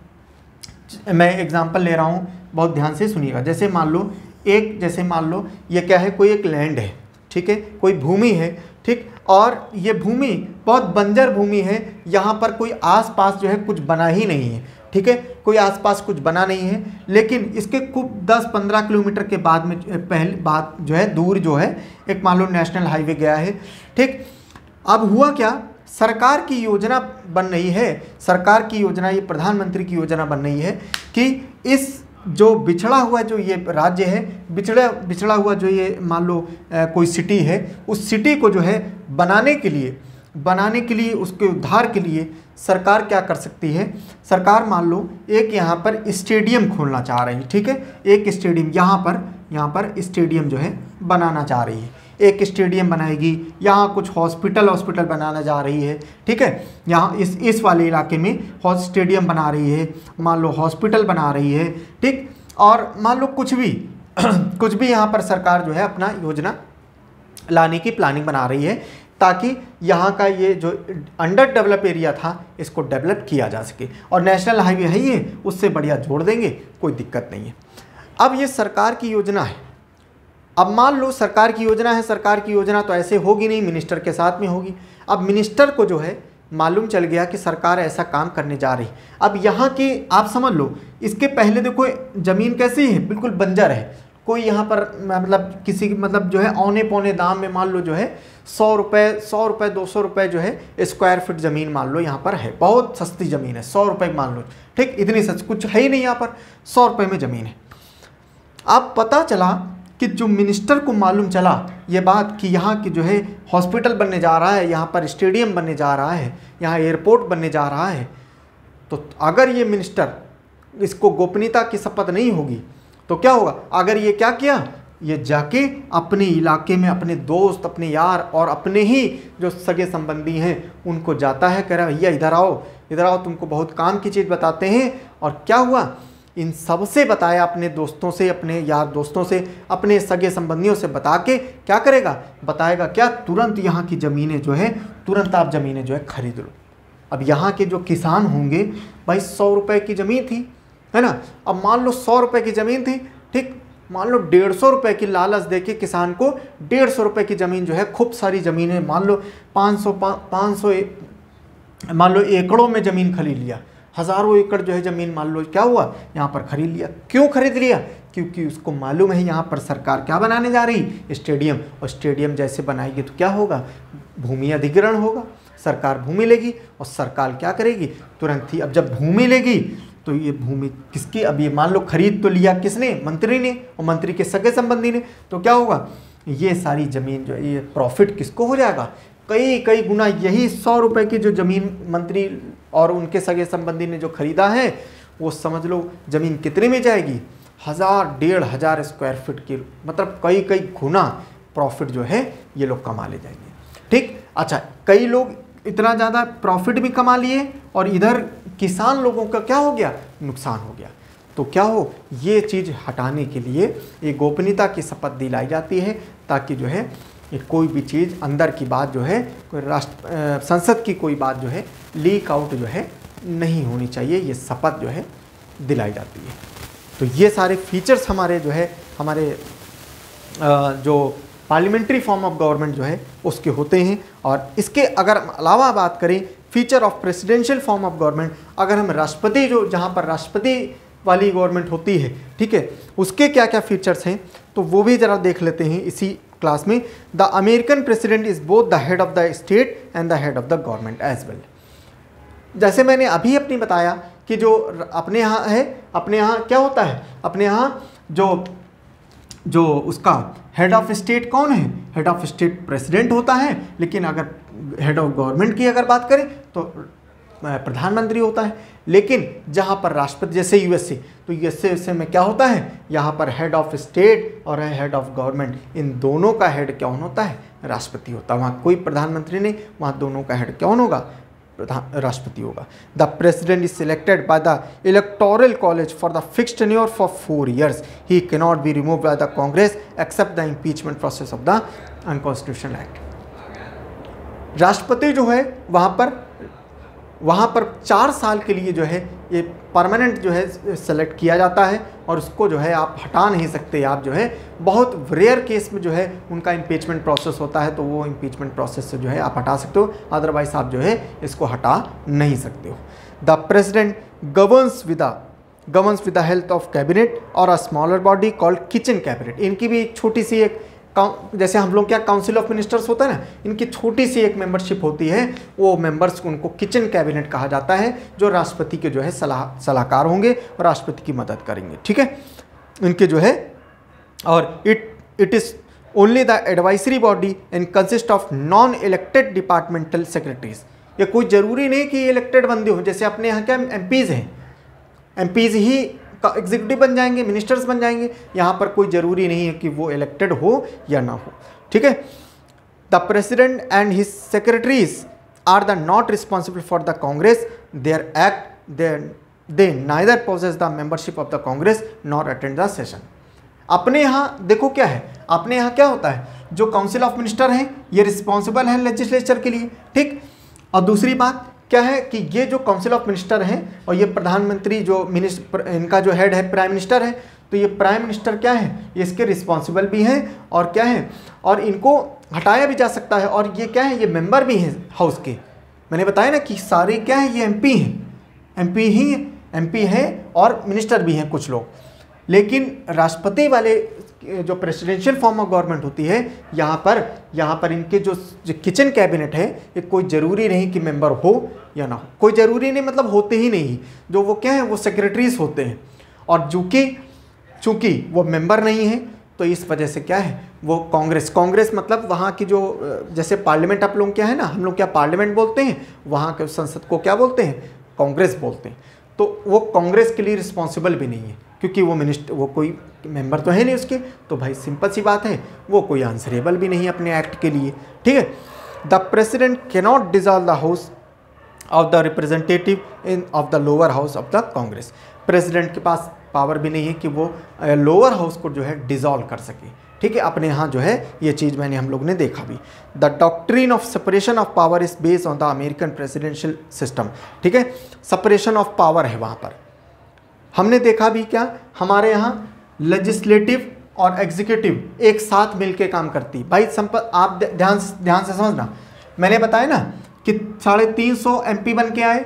मैं एग्जाम्पल ले रहा हूँ, बहुत ध्यान से सुनिएगा। जैसे मान लो ये क्या है, कोई एक लैंड है, ठीक है, कोई भूमि है, ठीक, और ये भूमि बहुत बंजर भूमि है, यहाँ पर कोई आसपास जो है कुछ बना ही नहीं है। ठीक है, कोई आसपास कुछ बना नहीं है, लेकिन इसके खूब 10-15 किलोमीटर के बाद में पहले बात जो है दूर जो है एक मान लो नेशनल हाईवे गया है। ठीक, अब हुआ क्या, सरकार की योजना बन रही है, सरकार की योजना, ये प्रधानमंत्री की योजना बन रही है कि इस जो बिछड़ा हुआ जो ये राज्य है, बिछड़ा हुआ जो ये मान लो कोई सिटी है, उस सिटी को जो है बनाने के लिए उसके उद्धार के लिए सरकार क्या कर सकती है, सरकार मान लो एक यहाँ पर स्टेडियम खोलना चाह रही है। ठीक है, एक स्टेडियम यहाँ पर स्टेडियम जो है बनाना चाह रही है, एक स्टेडियम बनाएगी, यहाँ कुछ हॉस्पिटल बनाना जा रही है। ठीक है, यहाँ इस वाले इलाके में स्टेडियम बना रही है, मान लो हॉस्पिटल बना रही है। ठीक, और मान लो कुछ भी यहाँ पर सरकार जो है अपना योजना लाने की प्लानिंग बना रही है ताकि यहाँ का ये जो अंडर डेवलप एरिया था इसको डेवलप किया जा सके, और नेशनल हाईवे है ये, उससे बढ़िया जोड़ देंगे, कोई दिक्कत नहीं है। अब ये सरकार की योजना है, अब मान लो सरकार की योजना तो ऐसे होगी नहीं, मिनिस्टर के साथ में होगी। अब मिनिस्टर को जो है मालूम चल गया कि सरकार ऐसा काम करने जा रही। अब यहाँ की आप समझ लो, इसके पहले देखो ज़मीन कैसी है, बिल्कुल बंजर है, कोई यहाँ पर मतलब किसी मतलब जो है औने पौने दाम में मान लो जो है 100 रुपये 200 रुपये जो है स्क्वायर फीट ज़मीन मान लो यहाँ पर है, बहुत सस्ती ज़मीन है, 100 रुपये मान लो। ठीक, इतनी सस्ती कुछ है ही नहीं, यहाँ पर 100 रुपये में ज़मीन है। अब पता चला कि जो मिनिस्टर को मालूम चला ये बात कि यहाँ की जो है हॉस्पिटल बनने जा रहा है, यहाँ पर स्टेडियम बनने जा रहा है, यहाँ एयरपोर्ट बनने जा रहा है, तो अगर ये मिनिस्टर इसको गोपनीयता की शपथ नहीं होगी तो क्या होगा? अगर ये क्या किया, ये जाके अपने इलाके में अपने दोस्त, अपने यार और अपने ही जो सगे संबंधी हैं उनको जाता है, कह रहा है भैया इधर आओ, तुमको बहुत काम की चीज़ बताते हैं। और क्या हुआ? इन सब से बताया, अपने दोस्तों से, अपने यार दोस्तों से, अपने सगे संबंधियों से बता के क्या करेगा? बताएगा क्या? तुरंत यहाँ की ज़मीनें जो है, तुरंत आप ज़मीनें जो है खरीद लो। अब यहाँ के जो किसान होंगे भाई 100 रुपये की ज़मीन थी, है ना, अब मान लो 100 रुपये की ज़मीन थी, ठीक, मान लो 150 रुपये की लालच देके किसान को 150 रुपये की ज़मीन जो है, खूब सारी ज़मीनें, मान लो 500 मान लो एकड़ों में ज़मीन खरीद लिया, हज़ारों एकड़ जो है ज़मीन मान लो क्या हुआ यहाँ पर खरीद लिया। क्यों खरीद लिया? क्योंकि उसको मालूम है यहाँ पर सरकार क्या बनाने जा रही? स्टेडियम। और स्टेडियम जैसे बनाएगी तो क्या होगा? भूमि अधिग्रहण होगा, सरकार भूमि लेगी और सरकार क्या करेगी? तुरंत ही, अब जब भूमि लेगी तो ये भूमि किसकी? अब ये मान लो खरीद तो लिया किसने? मंत्री ने, और मंत्री के सगे संबंधी ने, तो क्या होगा? ये सारी ज़मीन जो है, ये प्रॉफिट किसको हो जाएगा? कई गुना। यही 100 रुपये की जो ज़मीन मंत्री और उनके सगे संबंधी ने जो खरीदा है, वो समझ लो ज़मीन कितने में जाएगी? 1000-1500 स्क्वायर फीट की, मतलब कई गुना प्रॉफिट जो है ये लोग कमा ले जाएंगे। ठीक, अच्छा, कई लोग इतना ज़्यादा प्रॉफिट भी कमा लिए और इधर किसान लोगों का क्या हो गया? नुकसान हो गया। तो क्या हो, ये चीज़ हटाने के लिए ये गोपनीयता की शपथ दिलाई जाती है, ताकि जो है ये कोई भी चीज़ अंदर की बात जो है, कोई संसद की कोई बात जो है लीक आउट जो है नहीं होनी चाहिए, ये शपथ जो है दिलाई जाती है। तो ये सारे फीचर्स हमारे जो है, हमारे जो पार्लियामेंट्री फॉर्म ऑफ गवर्नमेंट जो है उसके होते हैं। और इसके अगर अलावा बात करें feature of presidential form of government, अगर हम राष्ट्रपति, जो जहाँ पर राष्ट्रपति वाली गवर्नमेंट होती है, ठीक है, उसके क्या क्या फीचर्स हैं तो वो भी ज़रा देख लेते हैं इसी क्लास में। The American president is both the head of the state and the head of the government as well. जैसे मैंने अभी अपनी बताया कि जो अपने यहाँ है, अपने यहाँ क्या होता है? अपने यहाँ जो उसका हेड ऑफ स्टेट कौन है? हेड ऑफ स्टेट प्रेसिडेंट होता है, लेकिन अगर हेड ऑफ गवर्नमेंट की अगर बात करें तो प्रधानमंत्री होता है। लेकिन जहाँ पर राष्ट्रपति, जैसे यूएसए, तो यूएसए में क्या होता है? यहाँ पर हेड ऑफ स्टेट और हेड ऑफ गवर्नमेंट, इन दोनों का हेड कौन होता है? राष्ट्रपति होता है। वहाँ कोई प्रधानमंत्री नहीं, वहाँ दोनों का हेड कौन होगा? राष्ट्रपति होगा। The president is selected by the electoral college for the fixed tenure for 4 years। He can not be remove by the Congress except the impeachment process of the unconstitutional act. राष्ट्रपति जो है वहाँ पर 4 साल के लिए जो है ये परमानेंट जो है सेलेक्ट किया जाता है, और उसको जो है आप हटा नहीं सकते। आप जो है बहुत रेयर केस में जो है उनका इम्पीचमेंट प्रोसेस होता है, तो वो इम्पीचमेंट प्रोसेस से जो है आप हटा सकते हो, अदरवाइज आप जो है इसको हटा नहीं सकते हो। The president governs with the help of cabinet और a smaller body called kitchen cabinet. इनकी भी एक छोटी सी एक, जैसे हम लोग क्या काउंसिल ऑफ मिनिस्टर्स होता है ना, इनकी छोटी सी एक मेंबरशिप होती है, वो मेंबर्स उनको किचन कैबिनेट कहा जाता है, जो राष्ट्रपति के जो है सलाहकार होंगे और राष्ट्रपति की मदद करेंगे। ठीक है, इनके जो है, और it is only the advisory body and consist of non elected departmental secretaries. ये कोई ज़रूरी नहीं कि इलेक्टेड बंदे हों, जैसे अपने यहाँ क्या एमपीज़ हैं, एमपीज़ ही एग्जीक्यूटिव बन जाएंगे, मिनिस्टर्स बन जाएंगे। यहाँ पर कोई ज़रूरी नहीं है कि वो इलेक्टेड हो या ना हो। ठीक है, the president and his secretaries are the not responsible for the Congress, their act they neither possess the membership of the Congress nor attend the session. अपने यहाँ देखो क्या है, अपने यहाँ क्या होता है, जो काउंसिल ऑफ मिनिस्टर हैं ये रिस्पॉन्सिबल है लेजिस्लेचर के लिए। ठीक, और दूसरी बात क्या है कि ये जो काउंसिल ऑफ मिनिस्टर हैं और ये प्रधानमंत्री जो इनका जो हेड है प्राइम मिनिस्टर है, तो ये प्राइम मिनिस्टर क्या है, ये इसके रिस्पॉन्सिबल भी हैं और क्या है, और इनको हटाया भी जा सकता है। और ये क्या है, ये मेंबर भी हैं हाउस के। मैंने बताया ना कि सारे क्या है, ये एमपी हैं, एमपी हैं और मिनिस्टर भी हैं कुछ लोग। लेकिन राष्ट्रपति वाले जो प्रेसिडेंशियल फॉर्म ऑफ गवर्नमेंट होती है, यहाँ पर इनके जो किचन कैबिनेट है, ये कोई ज़रूरी नहीं कि मेंबर हो या ना हो, कोई ज़रूरी नहीं, मतलब होते ही नहीं। जो वो क्या है, वो सेक्रेटरीज होते हैं, और चूँकि वो मेंबर नहीं है तो इस वजह से क्या है वो कांग्रेस मतलब वहाँ की जो जैसे पार्लियामेंट आप लोग क्या है ना, हम लोग क्या पार्लियामेंट बोलते हैं, वहाँ के संसद को क्या बोलते हैं, कांग्रेस बोलते हैं। तो वो कांग्रेस के लिए रिस्पॉन्सिबल भी नहीं है, क्योंकि वो कोई मेंबर तो है नहीं उसके, तो भाई सिंपल सी बात है वो कोई आंसरेबल भी नहीं है अपने एक्ट के लिए। ठीक है, the president cannot dissolve the house of the representative in of the lower house of the Congress. President के पास पावर भी नहीं है कि वो लोअर हाउस को जो है डिसॉल्व कर सके। ठीक है, अपने यहाँ जो है ये चीज़ हम लोग ने देखा भी। The doctrine of separation of power is based on the American presidential system. ठीक है, सेपरेशन ऑफ पावर है वहाँ पर। हमने देखा भी क्या, हमारे यहाँ लेजिस्लेटिव और एग्जीक्यूटिव एक साथ मिलके काम करती। भाई आप ध्यान से समझना, मैंने बताया ना कि 350 MP बन के आए।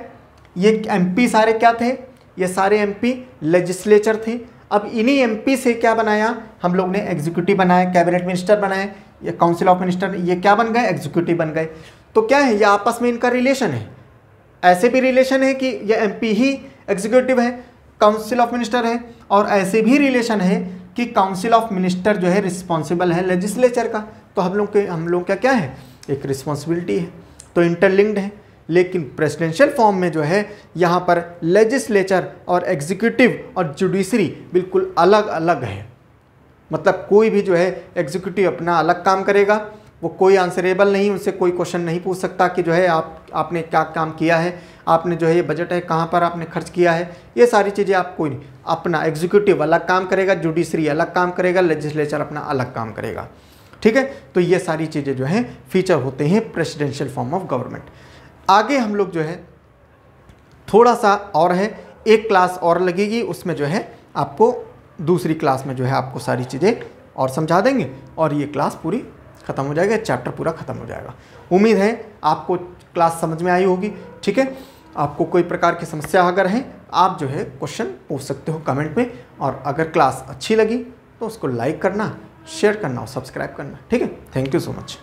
ये MP सारे क्या थे, ये सारे MP लेजिस्लेचर थे। अब इन्हीं MP से क्या बनाया हम लोग ने, एग्जीक्यूटिव बनाया, कैबिनेट मिनिस्टर बनाए, ये काउंसिल ऑफ मिनिस्टर, ये क्या बन गए, एग्जीक्यूटिव बन गए। तो क्या है, ये आपस में इनका रिलेशन है। ऐसे भी रिलेशन है कि ये MP ही एग्जीक्यूटिव है, काउंसिल ऑफ मिनिस्टर है, और ऐसे भी रिलेशन है कि काउंसिल ऑफ मिनिस्टर जो है रिस्पॉन्सिबल है लेजिस्लेचर का। तो हम लोग का क्या है, एक रिस्पॉन्सिबिलिटी है, तो इंटरलिंक्ड है। लेकिन प्रेसिडेंशियल फॉर्म में जो है यहाँ पर लेजिस्लेचर और एग्जीक्यूटिव और जुडिशरी बिल्कुल अलग अलग है। मतलब कोई भी जो है एग्जीक्यूटिव अपना अलग काम करेगा, वो कोई आंसरेबल नहीं, उनसे कोई क्वेश्चन नहीं पूछ सकता कि जो है आपने क्या काम किया है, आपने जो है ये बजट है कहाँ पर आपने खर्च किया है, ये सारी चीज़ें आप कोई नहीं। अपना एग्जीक्यूटिव अलग काम करेगा, जुडिशरी अलग काम करेगा, लेजिस्लेचर अपना अलग काम करेगा। ठीक है, तो ये सारी चीज़ें जो हैं फीचर होते हैं प्रेसिडेंशियल फॉर्म ऑफ गवर्नमेंट। आगे हम लोग जो है थोड़ा सा और है, एक क्लास और लगेगी, उसमें जो है आपको दूसरी क्लास में जो है आपको सारी चीज़ें और समझा देंगे और ये क्लास पूरी ख़त्म हो जाएगा, चैप्टर पूरा ख़त्म हो जाएगा। उम्मीद है आपको क्लास समझ में आई होगी। ठीक है, आपको कोई प्रकार की समस्या अगर है आप जो है क्वेश्चन पूछ सकते हो कमेंट में, और अगर क्लास अच्छी लगी तो उसको लाइक करना, शेयर करना और सब्सक्राइब करना। ठीक है, थैंक यू सो मच।